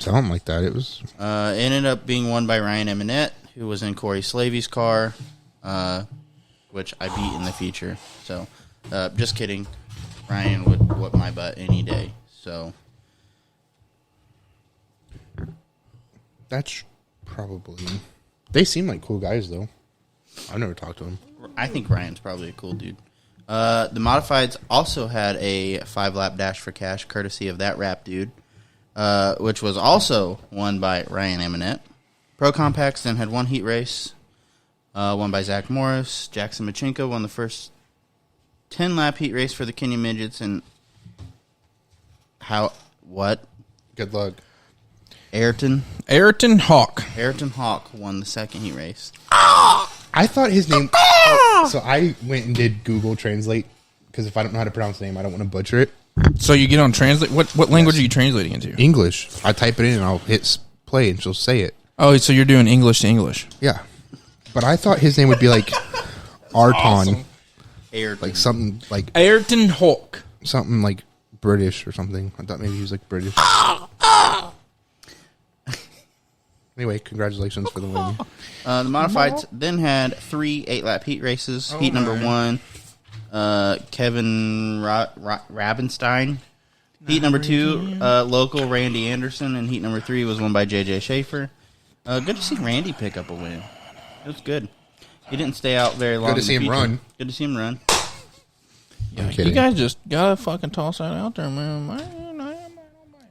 Speaker 1: Something like that. It was.
Speaker 4: It ended up being won by Ryan Eminette, who was in Corey Slavy's car, which I beat in the feature. So, just kidding. Ryan would whip my butt any day. So,
Speaker 1: That's probably. They seem like cool guys though. I've never talked to him.
Speaker 4: I think Ryan's probably a cool dude. The Modifieds also had a 5-lap dash for cash, courtesy of that rap dude, which was also won by Ryan Eminette. Pro Compacts then had one heat race, won by Zach Morris. Jackson Machenko won the first 10-lap heat race for the Kenyan Midgets. And what?
Speaker 1: Good luck.
Speaker 4: Ayrton
Speaker 5: Hawk.
Speaker 4: won the second heat race.
Speaker 1: I thought his name... So I went and did Google Translate, because if I don't know how to pronounce the name, I don't want to butcher it.
Speaker 5: So you get on translate. What language are you translating into?
Speaker 1: English. I type it in and I'll hit play and she'll say it.
Speaker 5: Oh, so you're doing English to English.
Speaker 1: Yeah. But I thought his name would be like Arton.
Speaker 5: Awesome.
Speaker 4: Ayrton.
Speaker 1: Like something like...
Speaker 5: Ayrton Hawk.
Speaker 1: Something like British or something. I thought maybe he was like British. Anyway, congratulations for the win.
Speaker 4: The Modifieds then had 3 8-lap heat races. Heat number 1, Kevin Rabenstein. Heat number 2, local Randy Anderson. And heat number 3 was won by J.J. Schaefer. Good to see Randy pick up a win. It was good. He didn't stay out very long.
Speaker 1: Good to see him run.
Speaker 4: Good to see him run.
Speaker 5: Yeah, you guys just gotta fucking toss that out there, man.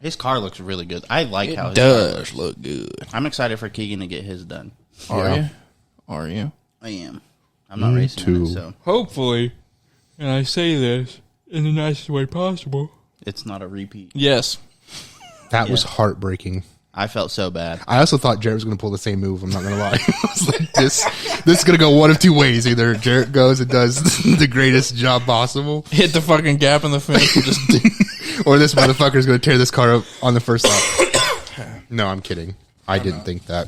Speaker 4: His car looks really good. I like how his car
Speaker 5: does
Speaker 4: looks.
Speaker 5: look good.
Speaker 4: I'm excited for Keegan to get his done.
Speaker 5: Are you?
Speaker 4: I am. I'm not racing
Speaker 1: too.
Speaker 4: in it, so
Speaker 6: Hopefully, and I say this in the nicest way possible.
Speaker 4: it's not a repeat.
Speaker 5: Yes.
Speaker 1: That was heartbreaking.
Speaker 4: I felt so bad.
Speaker 1: I also thought Jarrett was going to pull the same move. I'm not going to lie. I was like, this is going to go one of two ways. Either Jarrett goes and does the greatest job possible,
Speaker 5: Hit the fucking gap in the fence. And just
Speaker 1: or this motherfucker is going to tear this car up on the first lap. No, I'm kidding. I didn't think that.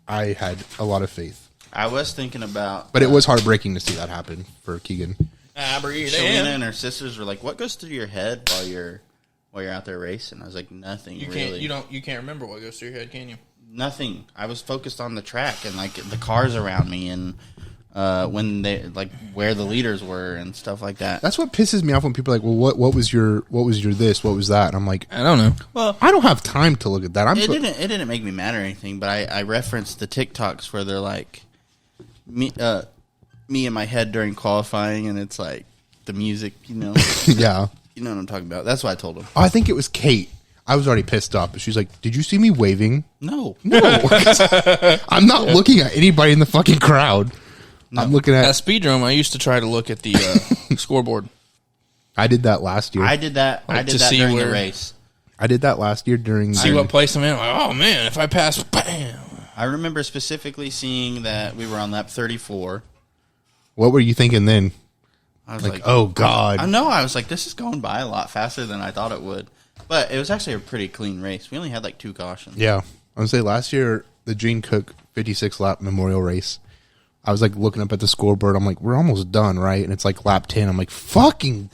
Speaker 1: I had a lot of faith.
Speaker 4: I was thinking about...
Speaker 1: But it was heartbreaking to see that happen for Keegan.
Speaker 4: Selena and her sisters were like, what goes through your head while you're out there racing? I was like, nothing, really.
Speaker 5: You can't remember what goes through your head, can you?
Speaker 4: Nothing. I was focused on the track and like the cars around me and when they like where the leaders were and stuff like that.
Speaker 1: That's what pisses me off when people are like, well, what was your this? What was that? And I'm like,
Speaker 5: I don't know.
Speaker 4: Well,
Speaker 1: I don't have time to look at that.
Speaker 4: it didn't make me mad or anything, but I referenced the TikToks where they're like me in my head during qualifying, and it's like the music,
Speaker 1: yeah.
Speaker 4: You know what I'm talking about. That's what I told him.
Speaker 1: Oh, I think it was Kate. I was already pissed off, but she's like, did you see me waving?
Speaker 4: No.
Speaker 1: I'm not looking at anybody in the fucking crowd. No. I'm looking
Speaker 5: At
Speaker 1: at
Speaker 5: Speedrome, I used to try to look at the scoreboard.
Speaker 1: I did that last year.
Speaker 4: I did that.
Speaker 5: Like
Speaker 4: I did
Speaker 5: to
Speaker 4: that
Speaker 5: see
Speaker 4: during
Speaker 5: where-
Speaker 4: the race.
Speaker 1: I did that last year during
Speaker 5: See what place I'm in. Like, oh, man, if I pass, bam.
Speaker 4: I remember specifically seeing that we were on lap 34.
Speaker 1: What were you thinking then?
Speaker 4: I was
Speaker 1: Like, oh God.
Speaker 4: I know. I was like, this is going by a lot faster than I thought it would. But it was actually a pretty clean race. We only had like 2 cautions.
Speaker 1: Yeah. I would say last year, the Gene Cook 56 lap memorial race, I was like looking up at the scoreboard. I'm like, we're almost done, right? And it's like lap 10. I'm like, fucking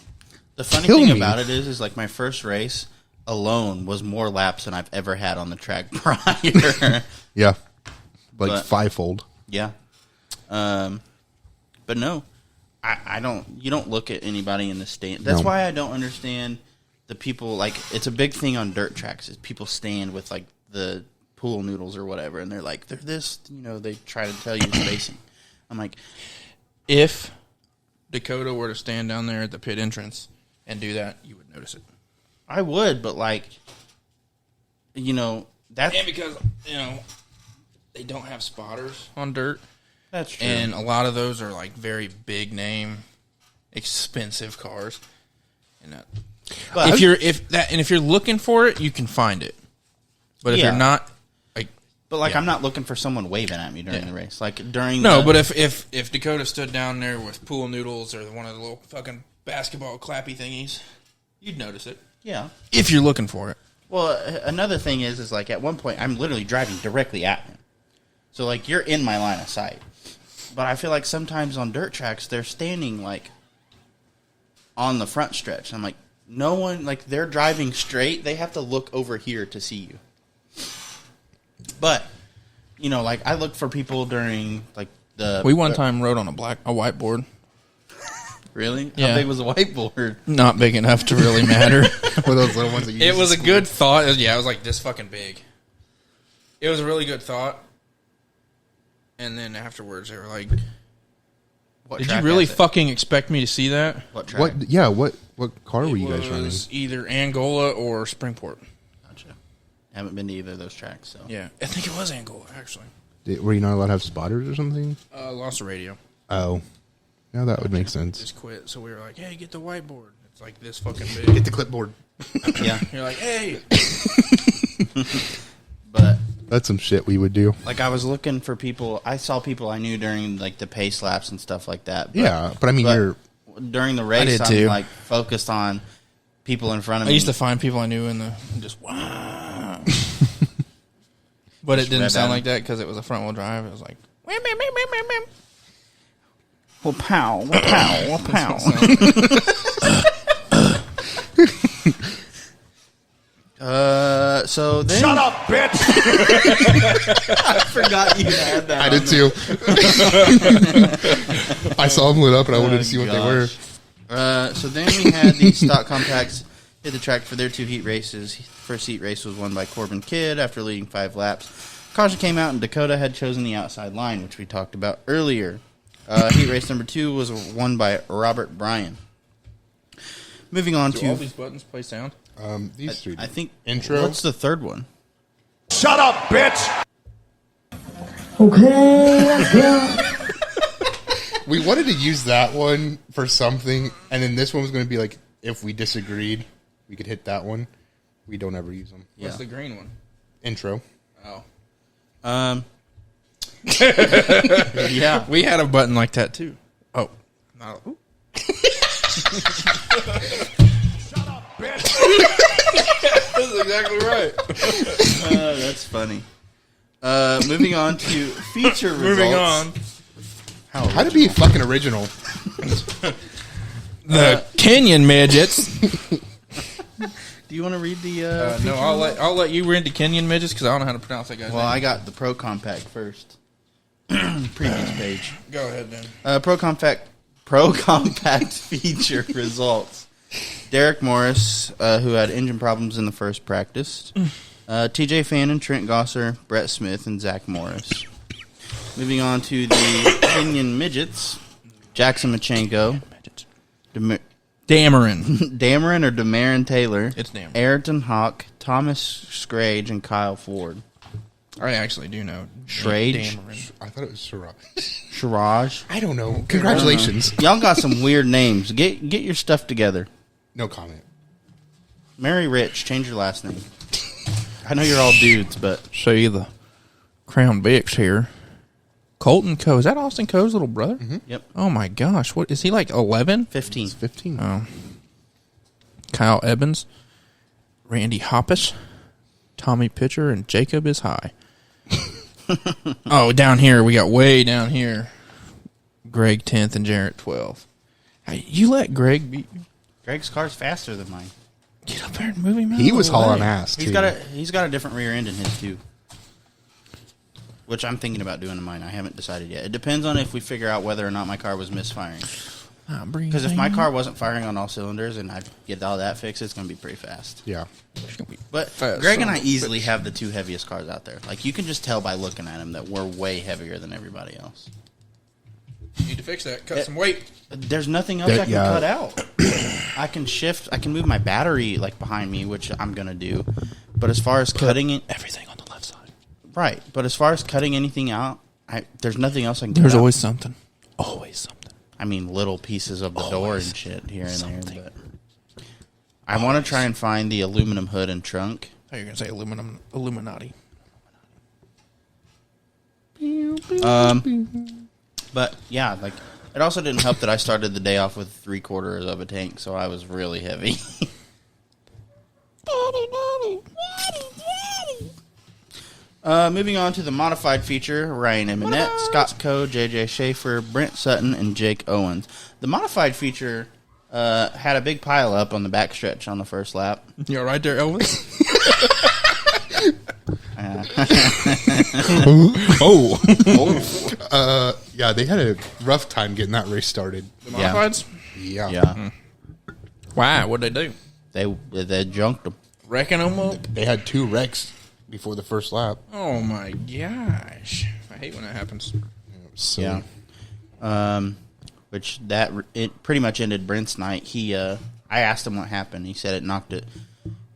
Speaker 4: The funny
Speaker 1: kill
Speaker 4: thing
Speaker 1: me.
Speaker 4: about it is like my first race alone was more laps than I've ever had on the track prior.
Speaker 1: Yeah. Like
Speaker 4: But-
Speaker 1: fivefold.
Speaker 4: Yeah. But no, I don't, you don't look at anybody in the stand. That's
Speaker 1: No.
Speaker 4: why I don't understand the people, like, it's a big thing on dirt tracks is people stand with like the pool noodles or whatever. And they're like, they're this, they try to tell you it's racing. I'm like,
Speaker 5: If Dakota were to stand down there at the pit entrance and do that, you would notice it.
Speaker 4: I would, but like, that's,
Speaker 5: And because, they don't have spotters on dirt.
Speaker 4: that's true.
Speaker 5: And a lot of those are like very big name, expensive cars. And
Speaker 4: But-
Speaker 5: if you're looking for it, you can find it. But if
Speaker 4: Yeah.
Speaker 5: you're not, like,
Speaker 4: But like,
Speaker 5: yeah.
Speaker 4: I'm not looking for someone waving at me during the race. Like during
Speaker 5: no.
Speaker 4: the,
Speaker 5: But if Dakota stood down there with pool noodles or one of the little fucking basketball clappy thingies, you'd notice it.
Speaker 4: yeah.
Speaker 5: If you're looking for it.
Speaker 4: Well, another thing is like at one point I'm literally driving directly at him, so like you're in my line of sight. But I feel like sometimes on dirt tracks they're standing like on the front stretch. I'm like, no one, like they're driving straight. They have to look over here to see you. But like I look for people during like the.
Speaker 5: We one time rode on a whiteboard.
Speaker 4: Really?
Speaker 5: Yeah.
Speaker 4: How big was the whiteboard?
Speaker 5: Not big enough to really matter.
Speaker 1: Or those little ones that you
Speaker 5: It
Speaker 1: use
Speaker 5: was
Speaker 1: in
Speaker 5: a
Speaker 1: school.
Speaker 5: good thought. It was like this fucking big. It was a really good thought. And then afterwards, they were like,
Speaker 4: What
Speaker 5: "Did
Speaker 4: track
Speaker 5: you really
Speaker 4: has it?
Speaker 5: fucking expect me to see that?"
Speaker 4: What track?
Speaker 1: What? Yeah. What car were you
Speaker 5: It
Speaker 1: guys running?
Speaker 5: was either Angola or Springport.
Speaker 4: Gotcha. Haven't been to either of those tracks, so.
Speaker 5: Yeah, I think it was Angola actually.
Speaker 1: Were you not allowed to have spotters or something?
Speaker 5: Lost the radio.
Speaker 1: Oh, yeah, that would make sense.
Speaker 5: Just quit. So we were like, "Hey, get the whiteboard." It's like this fucking big.
Speaker 1: Get the clipboard.
Speaker 4: Yeah.
Speaker 5: You're like, "Hey."
Speaker 4: But
Speaker 1: That's some shit we would do.
Speaker 4: like I was looking for people. I saw people I knew during like the pace laps and stuff like that.
Speaker 1: Yeah, but I mean, you're
Speaker 4: during the race.
Speaker 5: did
Speaker 4: I'm
Speaker 5: too.
Speaker 4: like focused on people in front of
Speaker 5: I
Speaker 4: me.
Speaker 5: used to find people I knew in the just wow. But it
Speaker 4: Just
Speaker 5: didn't
Speaker 4: rev
Speaker 5: sound
Speaker 4: at
Speaker 5: like that because it was a front wheel drive. It was like,
Speaker 4: well, pow, well, pow, well, pow. So then
Speaker 2: Shut up, bitch!
Speaker 4: I forgot you had that.
Speaker 1: I did too. I saw them lit up, and I wanted to see what they were.
Speaker 4: So then we had the stock compacts hit the track for their 2 heat races. First heat race was won by Corbin Kidd after leading 5 laps. Caution came out, and Dakota had chosen the outside line, which we talked about earlier. Heat race number 2 was won by Robert Bryan. Moving on
Speaker 5: do
Speaker 4: to
Speaker 5: all these buttons play sound?
Speaker 1: These three.
Speaker 4: I think
Speaker 1: Intro?
Speaker 4: What's the third one?
Speaker 2: Shut up, bitch!
Speaker 1: We wanted to use that one for something, and then this one was going to be like, if we disagreed, we could hit that one. We don't ever use them.
Speaker 4: Yeah.
Speaker 5: What's the green one?
Speaker 1: Intro.
Speaker 5: Oh.
Speaker 4: Yeah.
Speaker 5: We had a button like that too. Oh. No. Ooh.
Speaker 2: Shut up, bitch!
Speaker 5: That's exactly right.
Speaker 4: That's funny. Moving on to feature results.
Speaker 5: Moving on.
Speaker 1: How to be fucking original.
Speaker 5: The Kenyan midgets.
Speaker 4: Do you want to read the?
Speaker 5: No, I'll let you read the Kenyan midgets because I don't know how to pronounce that guy's
Speaker 4: Well,
Speaker 5: name.
Speaker 4: I got the Pro Compact first. Previous page.
Speaker 5: Go ahead then.
Speaker 4: Pro Compact feature results. Derek Morris, who had engine problems in the first practice. TJ Fannin, Trent Gosser, Brett Smith, and Zach Morris. Moving on to the Kenyan midgets. Jackson Machenko.
Speaker 5: Dameron.
Speaker 4: Dameron or Damarin Taylor.
Speaker 5: It's Dameron.
Speaker 4: Ayrton Hawk, Thomas Scrage, and Kyle Ford.
Speaker 5: I actually do know.
Speaker 4: Scrage?
Speaker 5: Dameron.
Speaker 1: I thought it was Siraj.
Speaker 4: Shiraj.
Speaker 1: I don't know. Congratulations.
Speaker 4: Y'all got some weird names. Get your stuff together.
Speaker 1: No comment.
Speaker 4: Mary Rich, change your last name. I know you're all dudes, but
Speaker 5: See the Crown Vics here. Colton Coe. Is that Austin Coe's little brother? Mm-hmm.
Speaker 4: yep,
Speaker 5: Oh my gosh. What is he like 11?
Speaker 4: 15.
Speaker 1: It's 15.
Speaker 5: Oh. Kyle Evans. Randy Hoppus. Tommy Pitcher and Jacob is high. Oh, down here. We got way down here. Greg 10th and Jarrett 12th. Hey, you let Greg beat you.
Speaker 4: Greg's car's faster than mine.
Speaker 5: Get up there and move him out.
Speaker 1: He
Speaker 5: of
Speaker 1: was
Speaker 5: the
Speaker 1: hauling
Speaker 5: way.
Speaker 1: ass, too.
Speaker 4: He's got a different rear end in his too, which I'm thinking about doing in mine. I haven't decided yet. It depends on if we figure out whether or not my car was misfiring. Because if my car wasn't firing on all cylinders and I get all that fixed, it's going to be pretty fast.
Speaker 1: Yeah.
Speaker 4: But
Speaker 5: Fast
Speaker 4: Greg and I
Speaker 5: son of a
Speaker 4: easily have the 2 heaviest cars out there. Like, you can just tell by looking at them that we're way heavier than everybody else.
Speaker 5: You need to fix that. Cut some weight.
Speaker 4: There's nothing else I can cut out. I can shift. I can move my battery like behind me, which I'm gonna do. But as far as cutting it,
Speaker 5: Everything on the left side.
Speaker 4: right? But as far as cutting anything out, there's nothing else I can.
Speaker 5: There's
Speaker 4: cut
Speaker 5: always
Speaker 4: out.
Speaker 5: something. Always something.
Speaker 4: I mean, little pieces of the door and shit here and
Speaker 5: something.
Speaker 4: there. But I want to try and find the aluminum hood and trunk.
Speaker 5: Oh, you're gonna say Illuminati.
Speaker 4: But yeah, like it also didn't help that I started the day off with 3/4 of a tank, so I was really heavy. Moving on to the modified feature, Ryan Eminette, Scott Coe, JJ Schaefer, Brent Sutton, and Jake Owens. The modified feature had a big pile up on the backstretch on the first lap.
Speaker 5: You all right there, Elvis?
Speaker 1: Yeah, they had a rough time getting that race started.
Speaker 5: The modifieds?
Speaker 1: Yeah.
Speaker 4: Yeah,
Speaker 5: Why? What'd they do?
Speaker 4: they junked them.
Speaker 5: Wrecking them up?
Speaker 1: They had 2 wrecks before the first lap.
Speaker 5: Oh my gosh. I hate when that happens.
Speaker 1: So,
Speaker 4: Yeah. Which it pretty much ended Brent's night. I asked him what happened. He said it knocked it.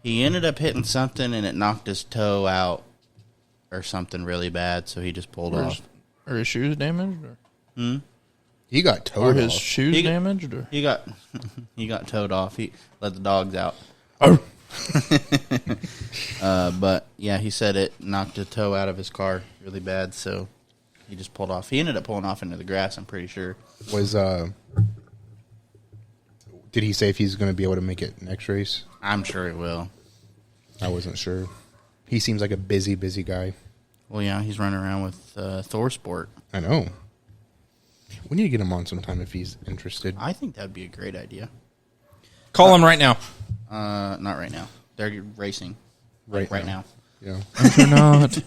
Speaker 4: He ended up hitting something and it knocked his toe out or something really bad. So he just pulled off.
Speaker 5: Are his shoes damaged? Or?
Speaker 1: he got
Speaker 5: Are
Speaker 1: towed
Speaker 5: his
Speaker 1: off.
Speaker 5: shoes damaged? Or?
Speaker 4: He got towed off. He let the dogs out. But yeah, he said it knocked a toe out of his car really bad. So he just pulled off. He ended up pulling off into the grass. I'm pretty sure.
Speaker 1: Did he say if he's going to be able to make it next race?
Speaker 4: I'm sure he will.
Speaker 1: I wasn't sure. He seems like a busy guy.
Speaker 4: Well, yeah, he's running around with Thor Sport.
Speaker 1: I know. We need to get him on sometime if he's interested.
Speaker 4: I think that'd be a great idea.
Speaker 5: Call him right now.
Speaker 4: Not right now. They're racing right now.
Speaker 1: Yeah.
Speaker 5: You're not.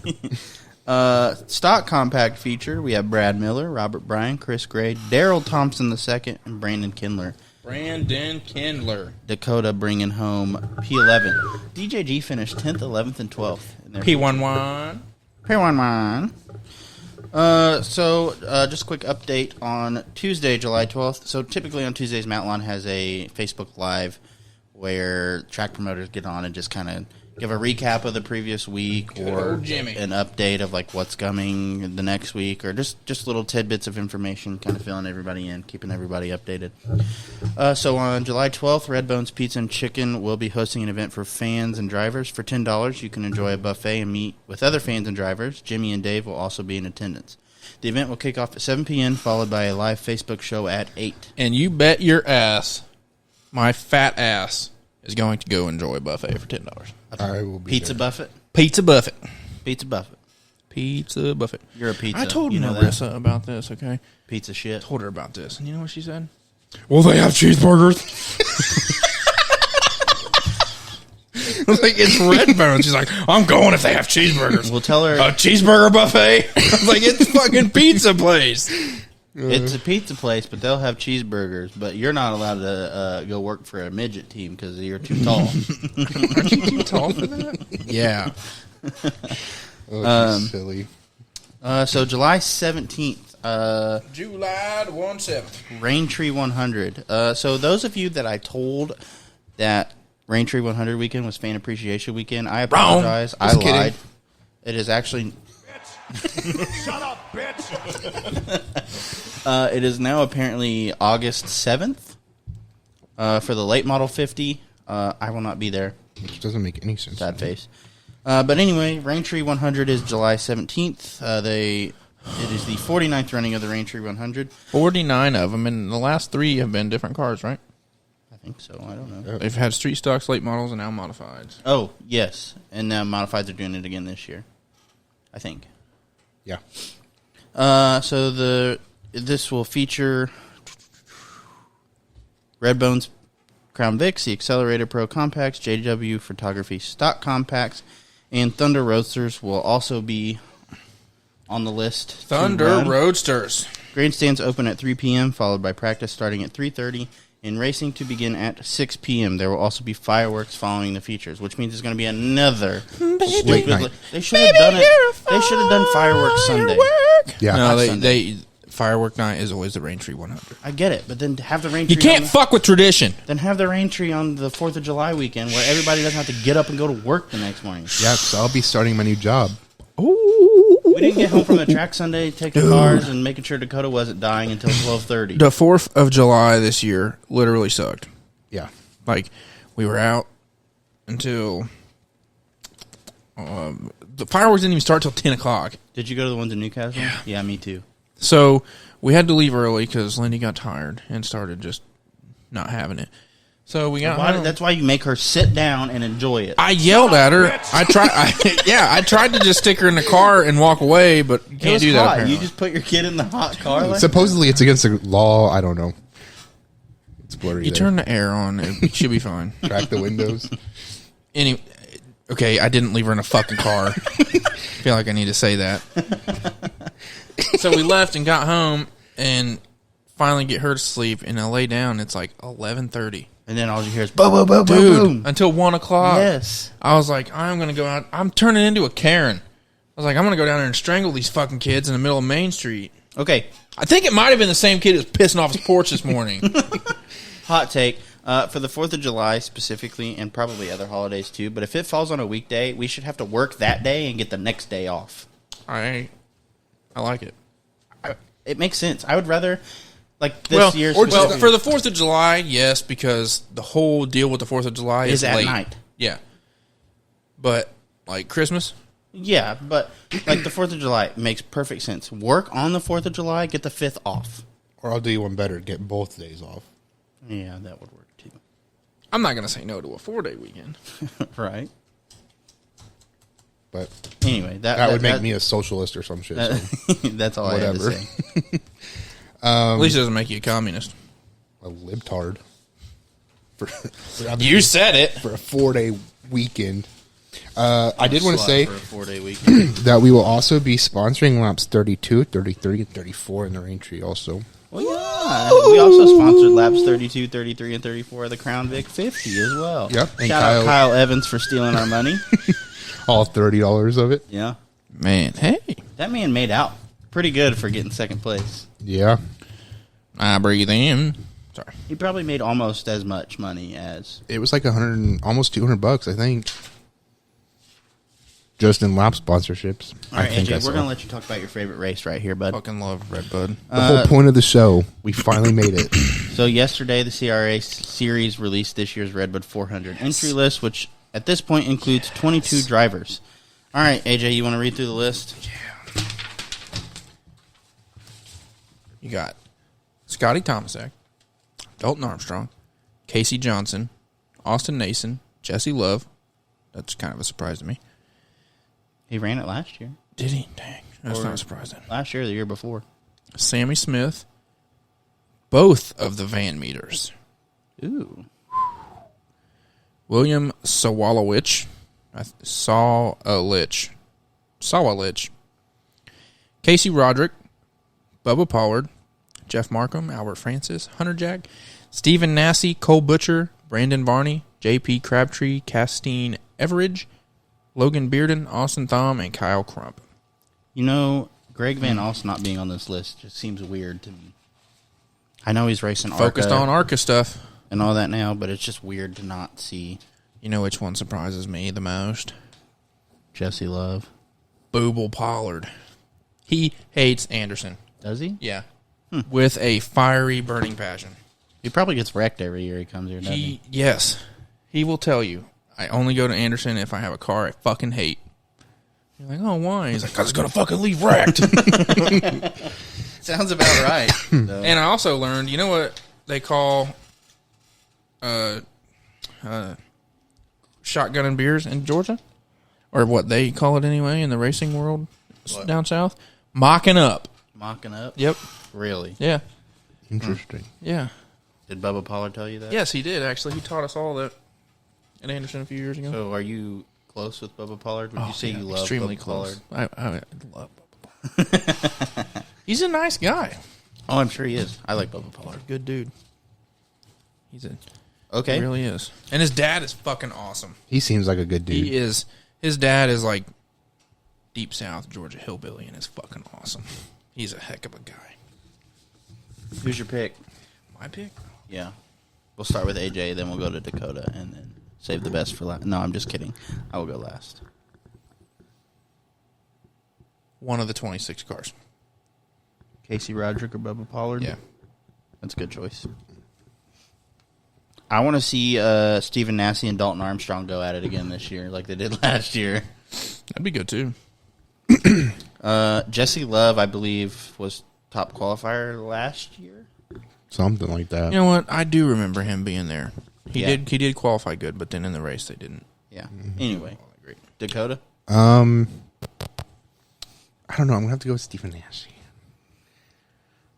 Speaker 4: Stock compact feature. We have Brad Miller, Robert Bryan, Chris Gray, Daryl Thompson II, and Brandon Kindler.
Speaker 5: Brandon Kindler.
Speaker 4: Dakota bringing home P11. DJG finished 10th, 11th, and 12th.
Speaker 5: P11.
Speaker 4: P11. Just a quick update on Tuesday, July 12th. So typically on Tuesdays, Mountlawn has a Facebook Live where track promoters get on and just kind of give a recap of the previous week or an update of like what's coming the next week or just little tidbits of information, kind of filling everybody in, keeping everybody updated. So on July 12th, Red Bones Pizza and Chicken will be hosting an event for fans and drivers. For $10, you can enjoy a buffet and meet with other fans and drivers. Jimmy and Dave will also be in attendance. The event will kick off at 7 p.m., followed by a live Facebook show at 8.
Speaker 5: And you bet your ass, my fat ass, is going to go enjoy a buffet for $10.
Speaker 1: I will be
Speaker 4: Pizza
Speaker 1: there.
Speaker 4: Buffet?
Speaker 5: Pizza buffet.
Speaker 4: Pizza Buffet.
Speaker 5: Pizza buffet.
Speaker 4: You're a pizza.
Speaker 5: I told
Speaker 4: you know
Speaker 5: Marissa about this, okay?
Speaker 4: Pizza shit.
Speaker 5: Told her about this. And you know what she said?
Speaker 6: Well, they have cheeseburgers.
Speaker 5: I was like, it's Red Bones. She's like, I'm going if they have cheeseburgers.
Speaker 4: We'll tell her
Speaker 5: A cheeseburger buffet? I was like, it's a fucking pizza place.
Speaker 4: it's a pizza place, but they'll have cheeseburgers. But you're not allowed to go work for a midget team because you're too tall.
Speaker 5: Aren't you too tall for that? Yeah.
Speaker 1: Oh, she's silly.
Speaker 4: So July 17th,
Speaker 5: July 17th.
Speaker 4: Rain Tree 100. So those of you that I told that Rain Tree 100 weekend was Fan Appreciation Weekend, I apologize. I
Speaker 1: kidding.
Speaker 4: lied. It is actually...
Speaker 2: Shut up, bitch!
Speaker 4: it is now apparently August 7th for the late model 50. I will not be there.
Speaker 1: Which doesn't make any sense.
Speaker 4: Sad face. But anyway, Rain Tree 100 is July 17th. It is the 49th running of the Rain Tree 100.
Speaker 5: 49 of them, and the last 3 have been different cars, right?
Speaker 4: I think so. I don't know.
Speaker 5: They've had street stocks, late models, and now modifieds.
Speaker 4: Oh, yes. And now Modifieds are doing it again this year. I think.
Speaker 1: Yeah.
Speaker 4: This will feature Redbones Crown Vics, the Accelerator Pro Compacts, JW Photography Stock Compacts, and Thunder Roadsters will also be on the list.
Speaker 5: Thunder Roadsters.
Speaker 4: Grandstands open at 3 p.m., followed by practice starting at 3:30, and racing to begin at 6 p.m. There will also be fireworks following the features, which means there's going to be another
Speaker 1: Late night.
Speaker 4: They should have done it. They should have done fireworks Sunday.
Speaker 1: Yeah.
Speaker 5: No,
Speaker 4: Not
Speaker 5: they firework night is always the Rain Tree 100.
Speaker 4: I get it, but then have the rain tree.
Speaker 5: You can't fuck with tradition.
Speaker 4: Then have the rain tree on the 4th of July weekend where everybody doesn't have to get up and go to work the next morning.
Speaker 1: Yeah, because I'll be starting my new job.
Speaker 4: We didn't get home from the track Sunday, taking cars and making sure Dakota wasn't dying until 12:30.
Speaker 5: The 4th of July this year literally sucked.
Speaker 1: Yeah.
Speaker 5: Like, we were out until... the fireworks didn't even start till 10 o'clock.
Speaker 4: Did you go to the ones in Newcastle? Yeah, me too.
Speaker 5: So, we had to leave early because Lindy got tired and started just not having it. So, we got home.
Speaker 4: That's why you make her sit down and enjoy it.
Speaker 5: I yelled at her. I tried to just stick her in the car and walk away, but you
Speaker 4: It
Speaker 5: can't
Speaker 4: was
Speaker 5: do that.
Speaker 4: hot.
Speaker 5: Apparently.
Speaker 4: You just put your kid in the hot car? Like
Speaker 1: Supposedly it's against the law. I don't know. It's blurry.
Speaker 5: You
Speaker 1: there.
Speaker 5: turn the air on, it should be fine.
Speaker 1: Crack the windows.
Speaker 5: Anyway, okay, I didn't leave her in a fucking car. Feel like I need to say that. So we left and got home and finally get her to sleep, and I lay down. It's like 11:30.
Speaker 4: And then all you hear is boom, boom, boom,
Speaker 5: Dude,
Speaker 4: boom, boom.
Speaker 5: until 1 o'clock.
Speaker 4: Yes.
Speaker 5: I was like, I'm going to go out. I'm turning into a Karen. was like, I'm going to go down there and strangle these fucking kids in the middle of Main Street.
Speaker 4: Okay,
Speaker 5: I think it might have been the same kid who was pissing off his porch this morning.
Speaker 4: hot take. For the 4th of July specifically, and probably other holidays too, but if it falls on a weekday, we should have to work that day and get the next day off.
Speaker 5: I like it.
Speaker 4: It makes sense. I would rather, like this year.
Speaker 5: for the 4th of July, yes, because the whole deal with the 4th of July is
Speaker 4: at
Speaker 5: late.
Speaker 4: night.
Speaker 5: Yeah. But, like, Christmas?
Speaker 4: Yeah, but like the 4th of July makes perfect sense. Work on the 4th of July, get the 5th off.
Speaker 1: Or I'll do you one better. Get both days off.
Speaker 4: Yeah, that would work too.
Speaker 5: I'm not going to say no to a 4-day weekend.
Speaker 4: Right.
Speaker 1: But
Speaker 4: anyway,
Speaker 1: that would make me a socialist or some shit. So.
Speaker 4: That's all
Speaker 1: Whatever.
Speaker 4: I have to say.
Speaker 5: At least it doesn't make you a communist.
Speaker 1: A libtard.
Speaker 5: You said it.
Speaker 1: For a 4-day weekend. I did want to say
Speaker 4: for a 4-day weekend
Speaker 1: that we will also be sponsoring laps 32, 33, and 34 in the Raintree also.
Speaker 4: Well, yeah. We also sponsored laps 32, 33, and 34 of the Crown Vic 50 as well.
Speaker 1: Yep. And
Speaker 4: Shout out Kyle Evans for stealing our money.
Speaker 1: All $30 of it.
Speaker 4: Yeah.
Speaker 5: Man, hey.
Speaker 4: That man made out pretty good for getting second place.
Speaker 1: Yeah.
Speaker 5: I breathe in. Sorry.
Speaker 4: He probably made almost as much money as...
Speaker 1: It was like almost $200, I think. Just in lap sponsorships.
Speaker 4: All right,
Speaker 1: I think
Speaker 4: AJ, we're going to let you talk about your favorite race right here, bud.
Speaker 5: Fucking love Redbud.
Speaker 1: The whole point of the show, we finally made it.
Speaker 4: So yesterday, the CRA series released this year's Redbud 400 entry list, which at this point includes 22 drivers. All right, AJ, you want to read through the list?
Speaker 5: Yeah. You got Scotty Tomasak, Dalton Armstrong, Casey Johnson, Austin Nason, Jesse Love. That's kind of a surprise to me.
Speaker 4: He ran it last year.
Speaker 5: Did he? Dang. That's not surprising.
Speaker 4: Last year or the year before.
Speaker 5: Sammy Smith, both of the Van Meters.
Speaker 4: Ooh.
Speaker 5: William Sawalowicz, Sawalich, Casey Roderick, Bubba Pollard, Jeff Markham, Albert Francis, Hunter Jack, Stephen Nassy, Cole Butcher, Brandon Varney, J.P. Crabtree, Castine Everidge, Logan Bearden, Austin Thom, and Kyle Crump.
Speaker 4: You know, Greg Van Alst not being on this list just seems weird to me. I know he's racing
Speaker 5: Focused on ARCA stuff.
Speaker 4: And all that now, but it's just weird to not see.
Speaker 5: You know which one surprises me the most?
Speaker 4: Jesse Love.
Speaker 5: Booble Pollard. He hates Anderson.
Speaker 4: Does he?
Speaker 5: Yeah. With a fiery, burning passion.
Speaker 4: He probably gets wrecked every year he comes here, doesn't he?
Speaker 5: Yes. He will tell you, I only go to Anderson if I have a car I fucking hate. You're like, oh, why? He's like, because it's going to fucking leave wrecked.
Speaker 4: Sounds about right.
Speaker 5: And I also learned, you know what they call shotgunning beers in Georgia? Or what they call it anyway in the racing world down south? Mocking up.
Speaker 4: Mocking up?
Speaker 5: Yep.
Speaker 4: Really?
Speaker 5: Yeah.
Speaker 1: Interesting.
Speaker 5: Yeah.
Speaker 4: Did Bubba Pollard tell you that?
Speaker 5: Yes, he did, actually. He taught us all that at Anderson a few years ago.
Speaker 4: So are you close with Bubba Pollard? Would you say you love
Speaker 5: extremely
Speaker 4: Bubba
Speaker 5: close.
Speaker 4: Pollard?
Speaker 5: I love Bubba Pollard. He's a nice guy.
Speaker 4: Oh, I'm sure he is. I like Bubba Pollard.
Speaker 5: Good dude. He
Speaker 4: Okay.
Speaker 5: really is. And his dad is fucking awesome.
Speaker 1: He seems like a good dude.
Speaker 5: He is. His dad is like deep south Georgia hillbilly and is fucking awesome. He's a heck of a guy.
Speaker 4: Who's your pick?
Speaker 5: My pick?
Speaker 4: Yeah. We'll start with AJ, then we'll go to Dakota, and then save the best for last. No, I'm just kidding. I will go last.
Speaker 5: One of the 26 cars.
Speaker 4: Casey Roderick or Bubba Pollard?
Speaker 5: Yeah.
Speaker 4: That's a good choice. I want to see Stephen Nassy and Dalton Armstrong go at it again this year like they did last year.
Speaker 5: That'd be good too.
Speaker 4: Jesse Love, I believe, was top qualifier last year.
Speaker 1: Something like that.
Speaker 5: You know what? I do remember him being there. He
Speaker 4: Yeah.
Speaker 5: did qualify good, but then in the race they didn't.
Speaker 4: Yeah. Anyway, Dakota?
Speaker 1: I don't know. I'm going to have to go with Stephen Nash.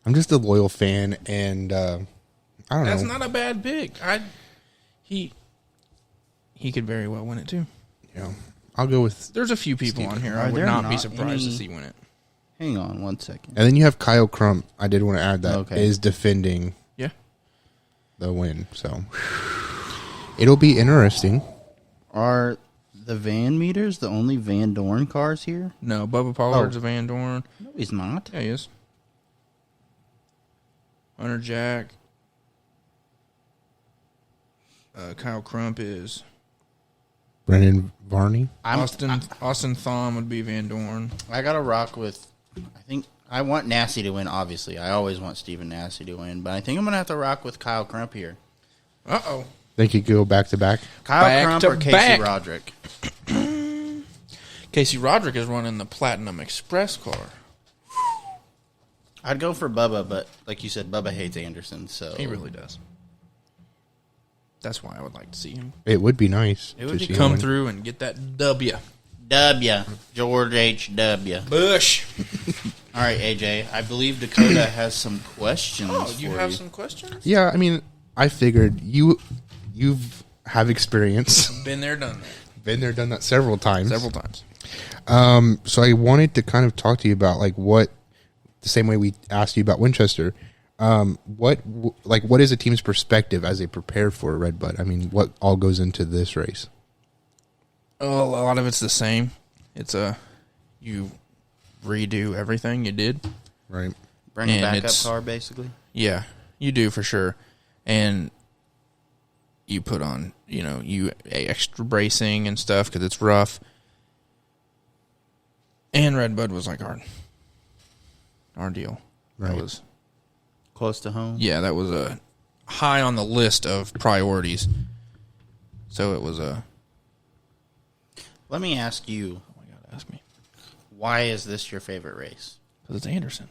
Speaker 1: I'm just a loyal fan, and I don't know.
Speaker 5: That's not a bad pick. He could very well win it too.
Speaker 1: Yeah. I'll go with...
Speaker 5: There's a few people on here. I
Speaker 4: Are
Speaker 5: would
Speaker 4: there
Speaker 5: not be
Speaker 4: not
Speaker 5: surprised to
Speaker 4: any-
Speaker 5: see win it.
Speaker 4: Hang on 1 second.
Speaker 1: And then you have Kyle Crump. I did want to add that
Speaker 4: Okay.
Speaker 1: is defending
Speaker 5: Yeah.
Speaker 1: the win. So it'll be interesting.
Speaker 4: Are the Van Meter's the only Van Dorn cars here?
Speaker 5: No, Bubba Pollard's a Van Dorn.
Speaker 4: No, he's not.
Speaker 5: Yeah, he is. Hunter Jack. Kyle Crump is.
Speaker 1: Brennan Varney.
Speaker 5: Austin Thom would be Van Dorn.
Speaker 4: I got to rock with, I think, I want Nasty to win, obviously. I always want Steven Nasty to win, but I think I'm going to have to rock with Kyle Crump here.
Speaker 5: Uh-oh.
Speaker 1: Think he could go back to back?
Speaker 4: Kyle Crump or Casey
Speaker 5: back.
Speaker 4: Roderick?
Speaker 5: Casey Roderick is running the Platinum Express car.
Speaker 4: I'd go for Bubba, but like you said, Bubba hates Anderson, so
Speaker 5: He really does. That's why I would like to see him
Speaker 1: It would be nice.
Speaker 4: It would
Speaker 1: to
Speaker 4: be
Speaker 1: see him
Speaker 5: come
Speaker 1: win.
Speaker 5: through and get that W.
Speaker 4: W. George H.W.
Speaker 5: Bush.
Speaker 4: All right, AJ. I believe Dakota has some questions
Speaker 5: Oh,
Speaker 4: for
Speaker 5: you have some questions?
Speaker 1: Yeah, I mean, I figured you've have experience.
Speaker 5: Been there, done that.
Speaker 1: Been there, done that several times.
Speaker 5: Several times.
Speaker 1: So I wanted to kind of talk to you about like what, the same way we asked you about Winchester. What is a team's perspective as they prepare for Redbud? I mean, what all goes into this race?
Speaker 5: Oh, a lot of it's the same. It's you redo everything you did.
Speaker 1: Right.
Speaker 4: Bring a
Speaker 5: And
Speaker 4: backup
Speaker 5: it's-
Speaker 4: car, basically.
Speaker 5: Yeah, you do for sure. And you put on, you extra bracing and stuff because it's rough. And Redbud was like our deal.
Speaker 1: Right.
Speaker 5: That was
Speaker 4: Close to home.
Speaker 5: that was a high on the list of priorities. So it was a.
Speaker 4: Let me ask you,
Speaker 5: Oh my God, ask me.
Speaker 4: why is this your favorite race?
Speaker 5: Because it's Anderson.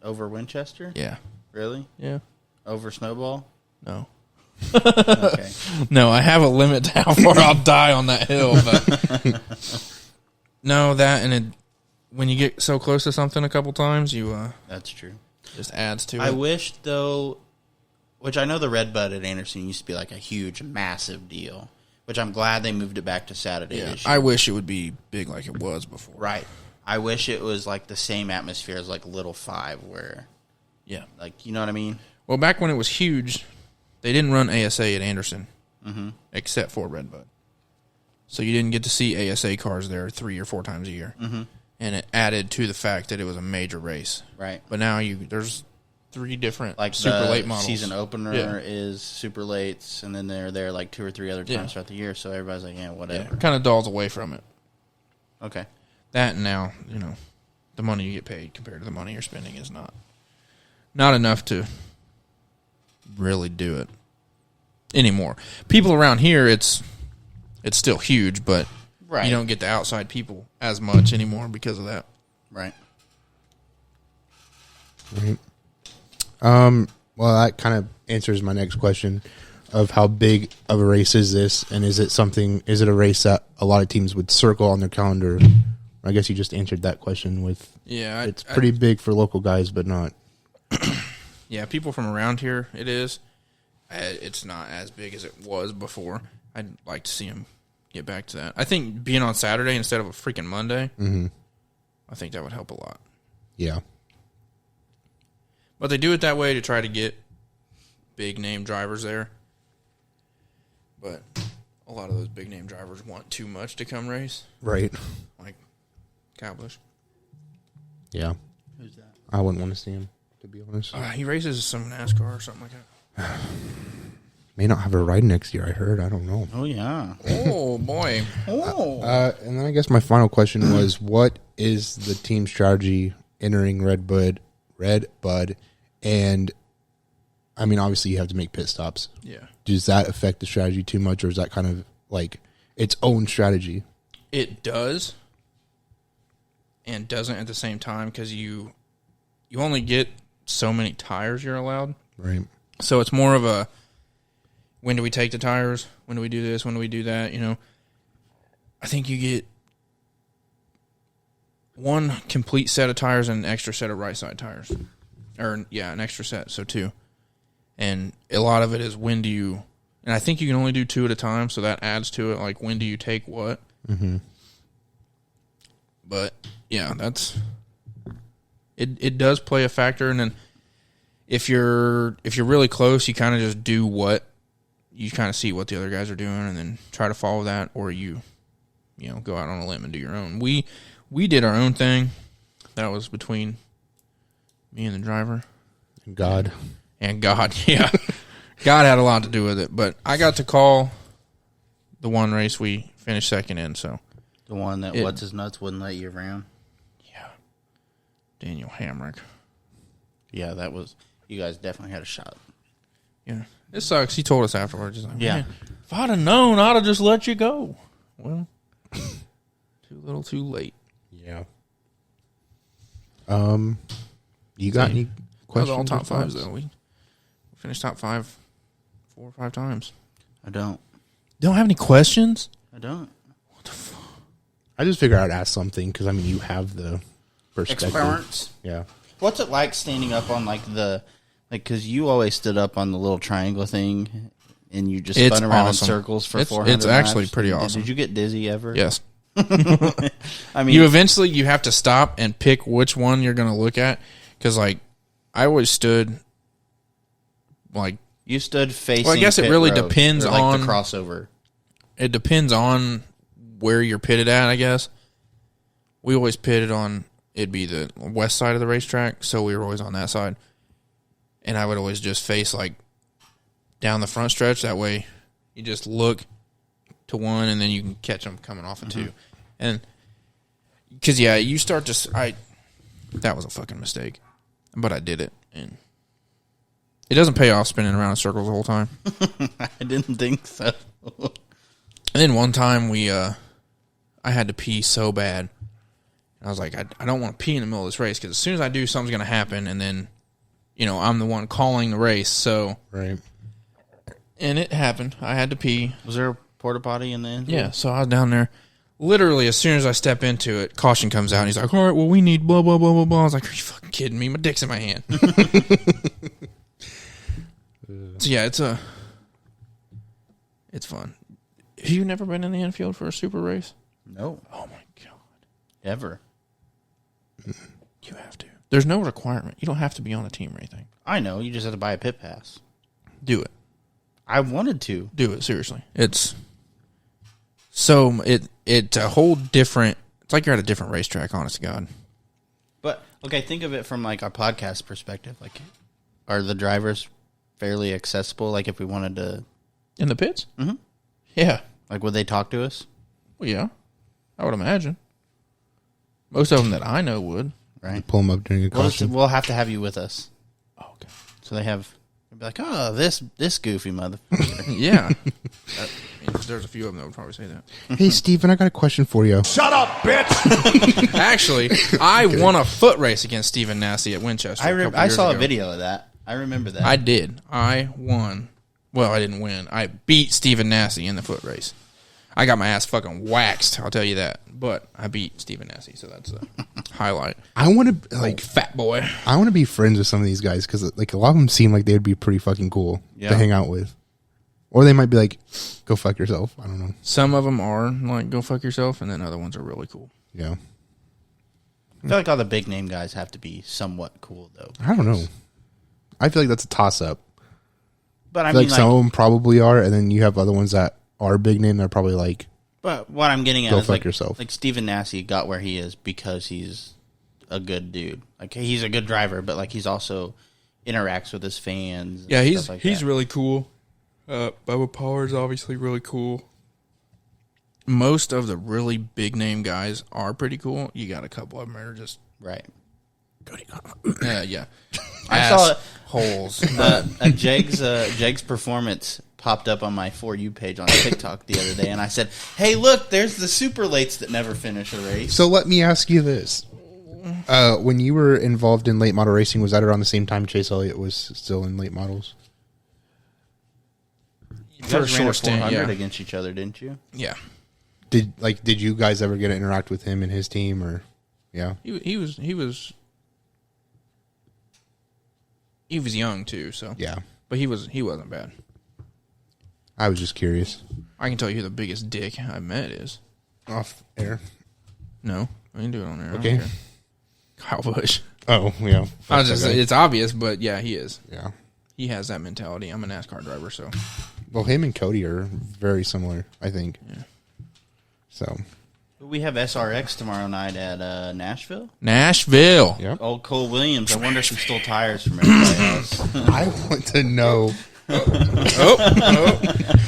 Speaker 4: Over Winchester?
Speaker 5: Yeah.
Speaker 4: Really?
Speaker 5: Yeah.
Speaker 4: Over Snowball?
Speaker 5: No.
Speaker 4: Okay.
Speaker 5: No, I have a limit to how far I'll die on that hill. But no, that and when you get so close to something a couple times, you
Speaker 4: That's true.
Speaker 5: just adds to it.
Speaker 4: I wish, though, which I know the Redbud at Anderson used to be like a huge, massive deal, which I'm glad they moved it back to Saturday this year.
Speaker 5: I wish it would be big like it was before.
Speaker 4: Right. I wish it was like the same atmosphere as like Little Five, where,
Speaker 5: Yeah.
Speaker 4: like, you know what I mean?
Speaker 5: Well, back when it was huge, they didn't run ASA at Anderson, except for Redbud. So you didn't get to see ASA cars there 3 or 4 times a year, and it added to the fact that it was a major race.
Speaker 4: Right.
Speaker 5: But now there's 3 different
Speaker 4: Like
Speaker 5: super
Speaker 4: the
Speaker 5: late models.
Speaker 4: season opener
Speaker 5: Yeah.
Speaker 4: is super lates, and then they're there like 2 or 3 other times
Speaker 5: Yeah.
Speaker 4: throughout the year. So everybody's like, yeah, whatever.
Speaker 5: It kind of dulls away from it.
Speaker 4: Okay.
Speaker 5: That and now, the money you get paid compared to the money you're spending is not enough to really do it anymore. People around here, it's still huge, but
Speaker 4: Right.
Speaker 5: you don't get the outside people as much anymore because of that.
Speaker 4: Right.
Speaker 1: Right. Well, that kind of answers my next question of how big of a race is this, and is it a race that a lot of teams would circle on their calendar? I guess you just answered that question with,
Speaker 5: Yeah,
Speaker 1: it's pretty big for local guys, but not.
Speaker 5: Yeah, people from around here, it is. It's not as big as it was before. I'd like to see them get back to that. I think being on Saturday instead of a freaking Monday, I think that would help a lot.
Speaker 1: Yeah.
Speaker 5: But they do it that way to try to get big name drivers there. But a lot of those big name drivers want too much to come race,
Speaker 1: Right.
Speaker 5: like Kyle Busch.
Speaker 1: Yeah.
Speaker 4: Who's that?
Speaker 1: I wouldn't want to see him, to be honest.
Speaker 5: He races some NASCAR or something like that.
Speaker 1: May not have a ride next year, I heard. I don't know.
Speaker 4: Oh, yeah.
Speaker 5: Oh, boy.
Speaker 4: Oh.
Speaker 1: And then I guess my final question was, what is the team strategy entering Redbud? And, I mean, obviously you have to make pit stops.
Speaker 5: Yeah.
Speaker 1: Does that affect the strategy too much, or is that kind of like its own strategy?
Speaker 5: It does and doesn't at the same time because you only get so many tires you're allowed.
Speaker 1: Right.
Speaker 5: So it's more of a, when do we take the tires? When do we do this? When do we do that? I think you get one complete set of tires and an extra set of right side tires. Or, yeah, an extra set, so 2. And a lot of it is when do you, and I think you can only do 2 at a time, so that adds to it, like when do you take what.
Speaker 1: Mm-hmm.
Speaker 5: But, yeah, it does play a factor, and then if you're really close, you kind of just do what, you kind of see what the other guys are doing and then try to follow that, or you go out on a limb and do your own. We did our own thing. That was between me and the driver.
Speaker 1: God.
Speaker 5: And God, yeah. God had a lot to do with it. But I got to call the one race we finished second in, so.
Speaker 4: The one that What's His Nuts wouldn't let you around?
Speaker 5: Yeah. Daniel Hamrick.
Speaker 4: Yeah, that was... You guys definitely had a shot.
Speaker 5: Yeah. It sucks. He told us afterwards. He's like,
Speaker 4: Yeah.
Speaker 5: man, if I'd have known, I'd have just let you go. Well, too little, too late.
Speaker 1: Yeah. You got any questions?
Speaker 5: All top
Speaker 1: or
Speaker 5: fives,
Speaker 1: thoughts?
Speaker 5: though. We finished top 5 4 or 5 times.
Speaker 4: I don't.
Speaker 5: Don't have any questions?
Speaker 4: I don't.
Speaker 1: I just figured I'd ask something because, you have the perspective.
Speaker 4: Experience.
Speaker 1: Yeah.
Speaker 4: What's it like standing up on, because you always stood up on the little triangle thing and you just spun around
Speaker 5: awesome.
Speaker 4: in circles for 400
Speaker 5: It's actually
Speaker 4: laps?
Speaker 5: pretty awesome.
Speaker 4: Did you get dizzy ever?
Speaker 5: Yes.
Speaker 4: I mean,
Speaker 5: You have to stop and pick which one you're going to look at. Because, I always stood,
Speaker 4: you stood facing.
Speaker 5: Well, I guess it
Speaker 4: pit
Speaker 5: really
Speaker 4: road,
Speaker 5: depends
Speaker 4: or like
Speaker 5: on
Speaker 4: the crossover.
Speaker 5: It depends on where you're pitted at, I guess. We always pitted on, it'd be the west side of the racetrack, so we were always on that side. And I would always just face, down the front stretch. That way you just look to one, and then you can catch them coming off of two. And, because, you start to, that was a fucking mistake. But I did it, and it doesn't pay off spinning around in circles the whole time.
Speaker 4: I didn't think so.
Speaker 5: And then one time I had to pee so bad. I was like, I don't want to pee in the middle of this race because as soon as I do, something's going to happen, and then, I'm the one calling the race. So,
Speaker 1: Right.
Speaker 5: And it happened. I had to pee.
Speaker 4: Was there a porta potty in the end?
Speaker 5: Yeah, so I was down there. Literally, as soon as I step into it, caution comes out, and he's like, all right, well, we need blah, blah, blah, blah, blah. I was like, are you fucking kidding me? My dick's in my hand. So, yeah, it's fun. Have you never been in the infield for a super race?
Speaker 4: No.
Speaker 5: Oh, my God.
Speaker 4: Ever.
Speaker 5: You have to. There's no requirement. You don't have to be on a team or anything.
Speaker 4: I know. You just have to buy a pit pass.
Speaker 5: Do it.
Speaker 4: I wanted to.
Speaker 5: Do it, seriously. It's so it's a whole different. It's like you're at a different racetrack. Honest to God.
Speaker 4: But okay, think of it from a podcast perspective. Are the drivers fairly accessible? If we wanted to,
Speaker 5: In the pits?
Speaker 4: Mm-hmm.
Speaker 5: Yeah.
Speaker 4: would they talk to us?
Speaker 5: Well, yeah. I would imagine. Most of them that I know would.
Speaker 4: Right.
Speaker 1: Pull them up during a caution.
Speaker 4: We'll have to have you with us.
Speaker 5: Oh, okay.
Speaker 4: So they'll be like, oh, this goofy motherfucker.
Speaker 5: Yeah. There's a few of them that would probably say that.
Speaker 1: Hey, Steven, I got a question for you.
Speaker 2: Shut up, bitch!
Speaker 5: Actually, I won a foot race against Stephen Nassie at Winchester.
Speaker 4: I saw a video of that. I remember that.
Speaker 5: I did. I won. Well, I didn't win. I beat Stephen Nassie in the foot race. I got my ass fucking waxed, I'll tell you that. But I beat Stephen Nassie, so that's a highlight.
Speaker 1: I want to
Speaker 5: Fat boy.
Speaker 1: I want to be friends with some of these guys because a lot of them seem like they'd be pretty fucking cool to hang out with, or they might be like, "Go fuck yourself." I don't know.
Speaker 5: Some of them are like, "Go fuck yourself," and then other ones are really cool.
Speaker 1: Yeah,
Speaker 4: I feel like all the big name guys have to be somewhat cool, though.
Speaker 1: I don't know. I feel like that's a toss up.
Speaker 4: But I
Speaker 1: feel
Speaker 4: mean,
Speaker 1: like some of them probably are, and then you have other ones that are big name. They're probably like,
Speaker 4: but what I'm getting at
Speaker 1: go
Speaker 4: is
Speaker 1: fuck yourself.
Speaker 4: Like Stephen Nassie got where he is because he's a good dude. He's a good driver, but he's also interacts with his fans. And
Speaker 5: Yeah,
Speaker 4: stuff like
Speaker 5: he's
Speaker 4: that.
Speaker 5: really cool. Bubba Power's obviously really cool. Most of the really big name guys are pretty cool. You got a couple of them that are just
Speaker 4: right.
Speaker 5: yeah.
Speaker 4: I saw it.
Speaker 5: Holes.
Speaker 4: Jeg's performance popped up on my For You page on TikTok the other day, and I said, "Hey, look, there's the super lates that never finish a race."
Speaker 1: So let me ask you this: when you were involved in late model racing, was that around the same time Chase Elliott was still in late models?
Speaker 4: You
Speaker 5: For a
Speaker 4: guys ran
Speaker 5: short stint,
Speaker 4: 400
Speaker 5: yeah.
Speaker 4: against each other, didn't you?
Speaker 5: Yeah.
Speaker 1: Did you guys ever get to interact with him and his team, or yeah?
Speaker 5: He was young too, so
Speaker 1: Yeah.
Speaker 5: But he wasn't bad.
Speaker 1: I was just curious.
Speaker 5: I can tell you who the biggest dick I met is.
Speaker 1: Off air.
Speaker 5: No, I didn't do it on there. I don't
Speaker 1: Okay.
Speaker 5: care. Kyle Busch.
Speaker 1: Oh, yeah.
Speaker 5: I was just it's obvious, but yeah, he is.
Speaker 1: Yeah.
Speaker 5: He has that mentality. I'm a NASCAR driver, so
Speaker 1: Well, him and Cody are very similar, I think.
Speaker 5: Yeah.
Speaker 1: So,
Speaker 4: We have SRX tomorrow night at Nashville.
Speaker 5: Nashville.
Speaker 1: Yep.
Speaker 4: Old Cole Williams. I wonder if he stole tires from everybody else.
Speaker 1: I want to know.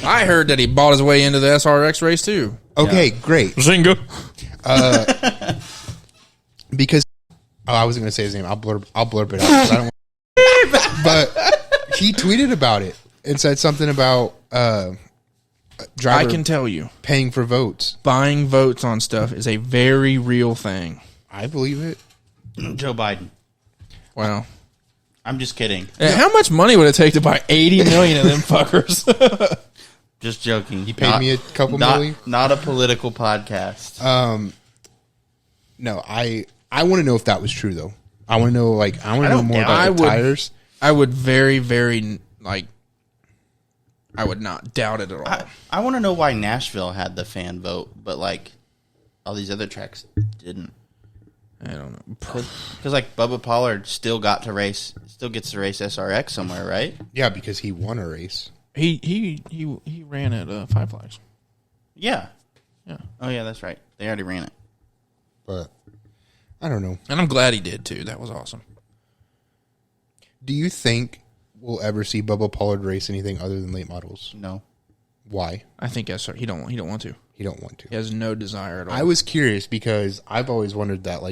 Speaker 5: I heard that he bought his way into the SRX race too.
Speaker 1: Okay, great.
Speaker 6: Zinga.
Speaker 1: Because I wasn't going to say his name. I'll blurb it out. 'Cause I don't but he tweeted about it and said something about driver
Speaker 5: I can tell you,
Speaker 1: paying for votes.
Speaker 5: buying votes on stuff is a very real thing.
Speaker 1: I believe it.
Speaker 4: Joe Biden.
Speaker 5: Wow.
Speaker 4: I'm just kidding.
Speaker 5: How much money would it take to buy 80 million of them fuckers?
Speaker 4: Just joking.
Speaker 1: He paid me a couple million.
Speaker 4: Not a political podcast.
Speaker 1: No, I want to know if that was true though. I want to know know more about the tires.
Speaker 5: I would very, very, I would not doubt it at all.
Speaker 4: I want to know why Nashville had the fan vote, but all these other tracks didn't.
Speaker 5: I don't know.
Speaker 4: Because Bubba Pollard still gets to race SRX somewhere, right?
Speaker 1: Yeah, because he won a race.
Speaker 5: He ran at Five Flags.
Speaker 4: Yeah.
Speaker 5: Yeah.
Speaker 4: Oh yeah, that's right. They already ran it.
Speaker 1: But I don't know.
Speaker 5: And I'm glad he did too. That was awesome.
Speaker 1: Do you think we'll ever see Bubba Pollard race anything other than late models?
Speaker 4: No.
Speaker 1: Why?
Speaker 5: I think yes, sir. He don't want to.
Speaker 1: He don't want to.
Speaker 5: He has no desire at all.
Speaker 1: I was curious because I've always wondered that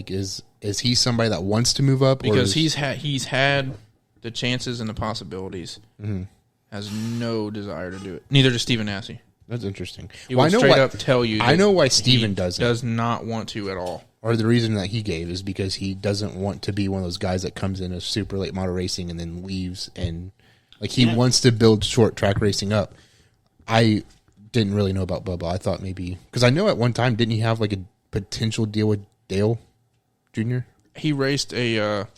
Speaker 1: is he somebody that wants to move up?
Speaker 5: Because he's had the chances and the possibilities. Mm-hmm. Has no desire to do it. Neither does Stephen Nasse.
Speaker 1: That's interesting.
Speaker 5: He will straight up tell you.
Speaker 1: I know why Stephen doesn't.
Speaker 5: Does not want to at all.
Speaker 1: Or the reason that he gave is because he doesn't want to be one of those guys that comes in a super late model racing and then leaves and he wants to build short track racing up. I didn't really know about Bubba. I thought maybe because I know at one time didn't he have a potential deal with Dale Jr.
Speaker 5: He raced
Speaker 1: or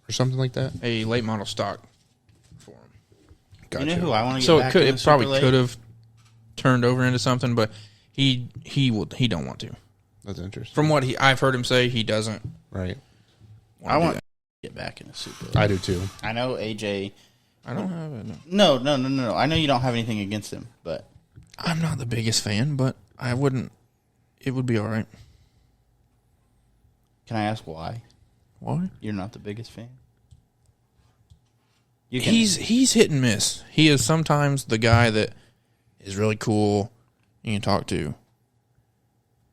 Speaker 1: something like that.
Speaker 5: A late model stock for him.
Speaker 1: Gotcha.
Speaker 4: You know who I want to get
Speaker 5: So
Speaker 4: back
Speaker 5: it probably could have turned over into something, but he don't want to.
Speaker 1: That's interesting.
Speaker 5: From what I've heard him say, he doesn't.
Speaker 1: Right.
Speaker 4: I want to get back in the Super.
Speaker 1: I do too.
Speaker 4: I know AJ.
Speaker 5: I don't have it.
Speaker 4: No. I know you don't have anything against him, but
Speaker 5: I'm not the biggest fan, but I wouldn't. It would be all right.
Speaker 4: Can I ask why?
Speaker 5: Why?
Speaker 4: You're not the biggest fan.
Speaker 5: He's hit and miss. He is sometimes the guy that is really cool you can talk to,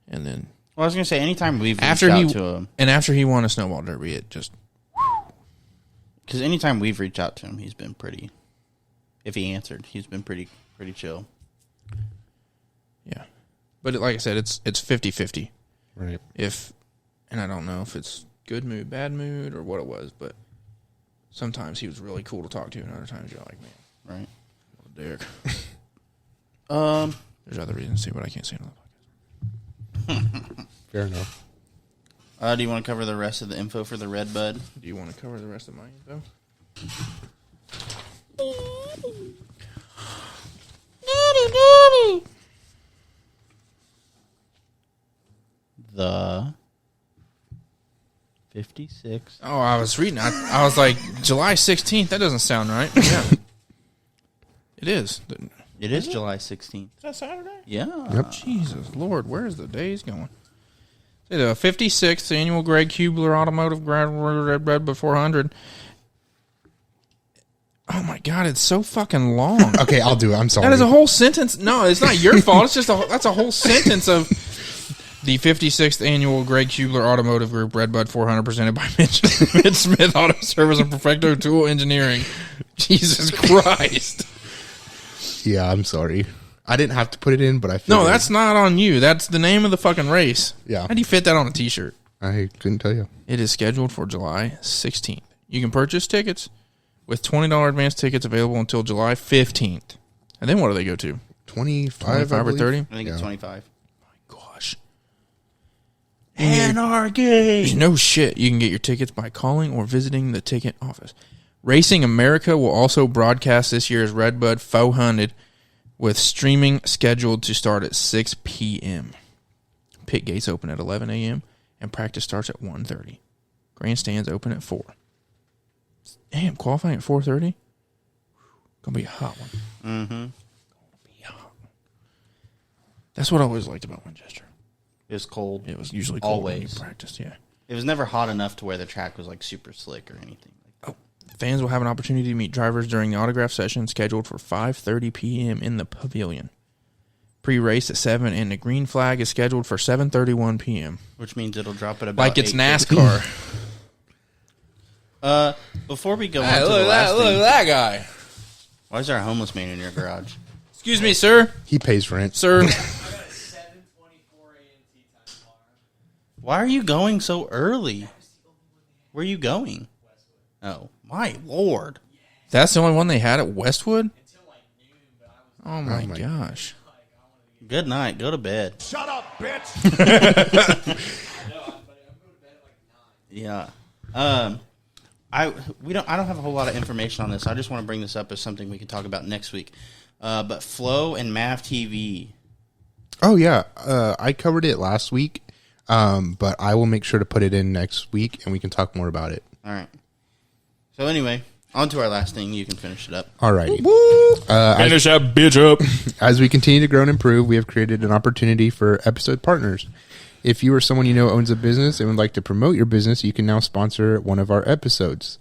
Speaker 5: and then
Speaker 4: I was gonna say anytime we've reached out to him,
Speaker 5: and after he won a snowball derby, it just
Speaker 4: because anytime we've reached out to him, he's been pretty. If he answered, he's been pretty chill.
Speaker 5: Yeah, but like I said, it's 50-50.
Speaker 1: Right.
Speaker 5: And I don't know if it's good mood, bad mood, or what it was, but sometimes he was really cool to talk to, and other times you're like, man,
Speaker 4: Right.
Speaker 5: what a dick. There's other reasons too, but I can't say it on the podcast.
Speaker 1: Fair enough.
Speaker 4: Do you want to cover the rest of the info for the Redbud?
Speaker 5: Do you want to cover the rest of my info?
Speaker 4: The 56.
Speaker 5: Oh, I was reading. I was like, July 16th? That doesn't sound right. Yeah. It is.
Speaker 4: It is July 16th.
Speaker 5: Is that Saturday?
Speaker 4: Yeah.
Speaker 1: Yep.
Speaker 5: Jesus Lord, where's the days going? The 56th Annual Greg Hubler Automotive Redbud 400. Oh my God, it's so fucking long.
Speaker 1: Okay, I'll do it. I'm sorry.
Speaker 5: That is a whole sentence. No, it's not your fault. It's just that's a whole sentence of the 56th Annual Greg Hubler Automotive Group Redbud 400 presented by Mitch Smith Auto Service and Perfecto Tool Engineering. Jesus Christ.
Speaker 1: Yeah, I'm sorry. I didn't have to put it in, but I figured.
Speaker 5: No, that's not on you. That's the name of the fucking race.
Speaker 1: Yeah.
Speaker 5: How do you fit that on a t-shirt?
Speaker 1: I couldn't tell you.
Speaker 5: It is scheduled for July 16th. You can purchase tickets with $20 advance tickets available until July 15th. And then what do they go to?
Speaker 1: 25
Speaker 5: or 30?
Speaker 4: I think it's 25.
Speaker 5: My gosh.
Speaker 4: Anarchy!
Speaker 5: No shit. You can get your tickets by calling or visiting the ticket office. Racing America will also broadcast this year's Redbud 400 with streaming scheduled to start at 6 p.m. Pit gates open at 11 a.m. and practice starts at 1:30. Grandstands open at 4. Damn, qualifying at 4:30? Gonna be a hot one.
Speaker 4: Mm-hmm.
Speaker 5: Gonna be hot. That's what I always liked about Winchester.
Speaker 4: It was cold.
Speaker 5: It was usually cold when you
Speaker 4: Always.
Speaker 5: practiced, yeah.
Speaker 4: It was never hot enough to where the track was like super slick or anything.
Speaker 5: Fans will have an opportunity to meet drivers during the autograph session scheduled for 5:30 p.m. in the pavilion. Pre-race at 7, and the green flag is scheduled for 7:31 p.m.
Speaker 4: Which means it'll drop at about
Speaker 5: Like it's
Speaker 4: 8:50.
Speaker 5: NASCAR.
Speaker 4: Before we go on to the last
Speaker 5: look
Speaker 4: thing,
Speaker 5: at that guy.
Speaker 4: why is there a homeless man in your garage?
Speaker 5: Excuse me, sir.
Speaker 1: He pays rent.
Speaker 5: Sir.
Speaker 4: Why are you going so early? Where are you going? Oh, my Lord.
Speaker 5: That's the only one they had at Westwood? Oh, my gosh.
Speaker 4: Good night. Go to bed.
Speaker 2: Shut up, bitch.
Speaker 4: Yeah. I don't have a whole lot of information on this. I just want to bring this up as something we can talk about next week. But Flow and Mav TV.
Speaker 1: Oh, yeah. I covered it last week, but I will make sure to put it in next week, and we can talk more about it.
Speaker 4: All right. So anyway, on to our last thing. You can finish it up.
Speaker 1: All righty.
Speaker 6: Finish that bitch up.
Speaker 1: As we continue to grow and improve, we have created an opportunity for episode partners. If you or someone you know owns a business and would like to promote your business, you can now sponsor one of our episodes.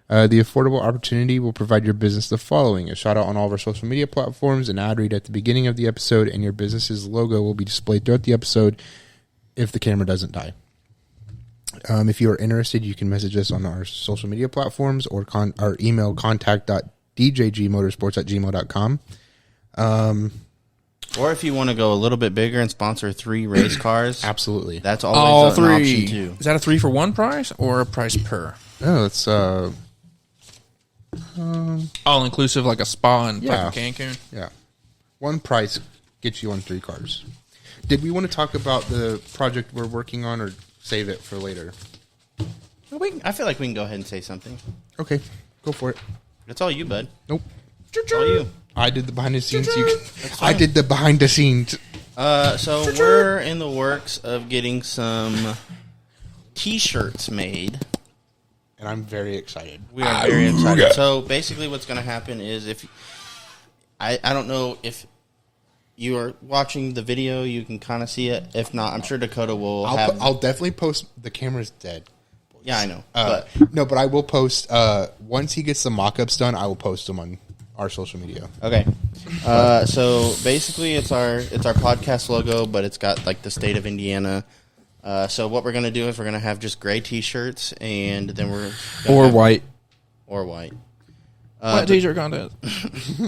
Speaker 1: The affordable opportunity will provide your business the following: a shout out on all of our social media platforms, an ad read at the beginning of the episode, and your business's logo will be displayed throughout the episode if the camera doesn't die. If you are interested, you can message us on our social media platforms or our email contact.djgmotorsports@gmail.com.
Speaker 4: Or if you want to go a little bit bigger and sponsor 3 race cars,
Speaker 1: Absolutely.
Speaker 4: that's
Speaker 5: All
Speaker 4: always an option
Speaker 5: three.
Speaker 4: too.
Speaker 5: Is that a 3-for-1 price or a price per?
Speaker 1: Oh, it's
Speaker 5: All inclusive, like a spa in
Speaker 1: Yeah.
Speaker 5: fucking Cancun?
Speaker 1: yeah. One price gets you on 3 cars. Did we want to talk about the project we're working on, or save it for later?
Speaker 4: I feel like we can go ahead and say something.
Speaker 1: Okay, go for it.
Speaker 4: It's all you, bud.
Speaker 1: Nope.
Speaker 4: It's all you.
Speaker 1: I did the behind the scenes. I did the behind the scenes.
Speaker 4: So we're in the works of getting some T-shirts made.
Speaker 1: And I'm very excited.
Speaker 4: We are very excited. So basically what's going to happen is if... I don't know if you are watching the video, you can kind of see it. If not, I'm sure Dakota will have...
Speaker 1: I'll definitely post. The camera's dead.
Speaker 4: Yeah, I know.
Speaker 1: But I will post. Once he gets the mock-ups done, I will post them on our social media.
Speaker 4: Okay. So basically it's our podcast logo, but it's got like the state of Indiana. So what we're going to do is we're going to have just gray T-shirts, and then we're...
Speaker 5: Or white.
Speaker 4: Or white.
Speaker 5: White t-shirt contest.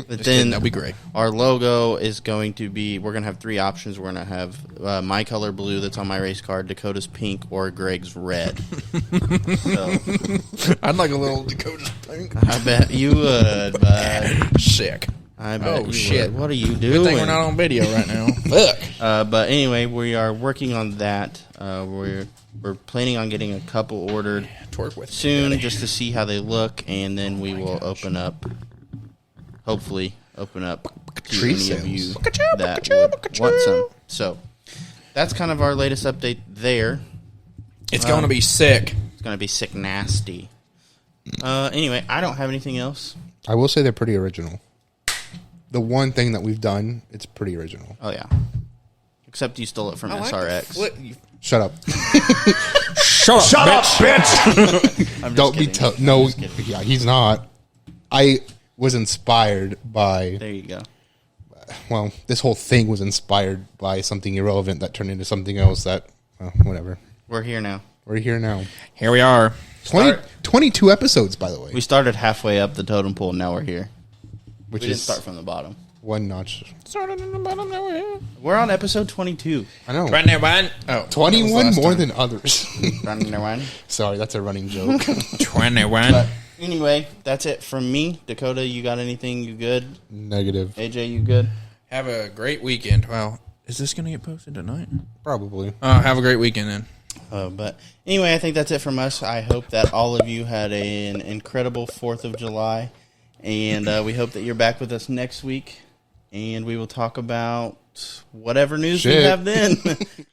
Speaker 4: But then
Speaker 5: That'd be great.
Speaker 4: our logo is going to be, we're going to have 3 options. We're going to have my color blue that's on my race car, Dakota's pink, or Greg's red. So
Speaker 5: I'd like a little Dakota's pink.
Speaker 4: I bet you would, bud.
Speaker 5: Sick.
Speaker 4: I bet you
Speaker 5: shit.
Speaker 4: would. What are you
Speaker 5: Good
Speaker 4: doing?
Speaker 5: thing we're not on video right now. Fuck.
Speaker 4: But anyway, we are working on that. We're planning on getting a couple ordered
Speaker 5: Twerk with
Speaker 4: soon,
Speaker 5: daddy.
Speaker 4: just to see how they look, and then we will hopefully open up to
Speaker 1: Tree
Speaker 4: any of you
Speaker 1: sales.
Speaker 4: that would want some. So that's kind of our latest update there.
Speaker 5: It's going to be sick.
Speaker 4: It's going to be sick nasty. Anyway, I don't have anything else.
Speaker 1: I will say they're pretty original. The one thing that we've done, it's pretty original.
Speaker 4: Oh, yeah. Except you stole it from SRX.
Speaker 1: Shut up.
Speaker 2: Shut up, bitch.
Speaker 4: I'm just
Speaker 1: Don't be
Speaker 4: kidding.
Speaker 1: no.
Speaker 4: I'm just kidding.
Speaker 1: Yeah, he's not. I was inspired by.
Speaker 4: There you go.
Speaker 1: Well, this whole thing was inspired by something irrelevant that turned into something else. That whatever.
Speaker 4: We're here now.
Speaker 1: We're here now.
Speaker 5: Here we are.
Speaker 1: 22 episodes, by the way.
Speaker 4: We started halfway up the totem pole, and now we're here.
Speaker 1: Which
Speaker 4: We didn't
Speaker 1: is
Speaker 4: start from the bottom.
Speaker 1: one notch.
Speaker 5: Started in the bottom, now we're here.
Speaker 4: We're on episode 22.
Speaker 1: I know.
Speaker 5: Right there, man. Oh,
Speaker 1: 21 more than others.
Speaker 4: Running around.
Speaker 1: Sorry, that's a running joke.
Speaker 5: 21.
Speaker 4: But anyway, that's it from me. Dakota, you got anything? You good?
Speaker 1: Negative.
Speaker 4: AJ, you good?
Speaker 5: Have a great weekend. Wow. Is this going to get posted tonight?
Speaker 1: Probably.
Speaker 5: Have a great weekend then.
Speaker 4: But anyway, I think that's it from us. I hope that all of you had an incredible 4th of July. And we hope that you're back with us next week. And we will talk about whatever news we
Speaker 1: Shit.
Speaker 4: have then.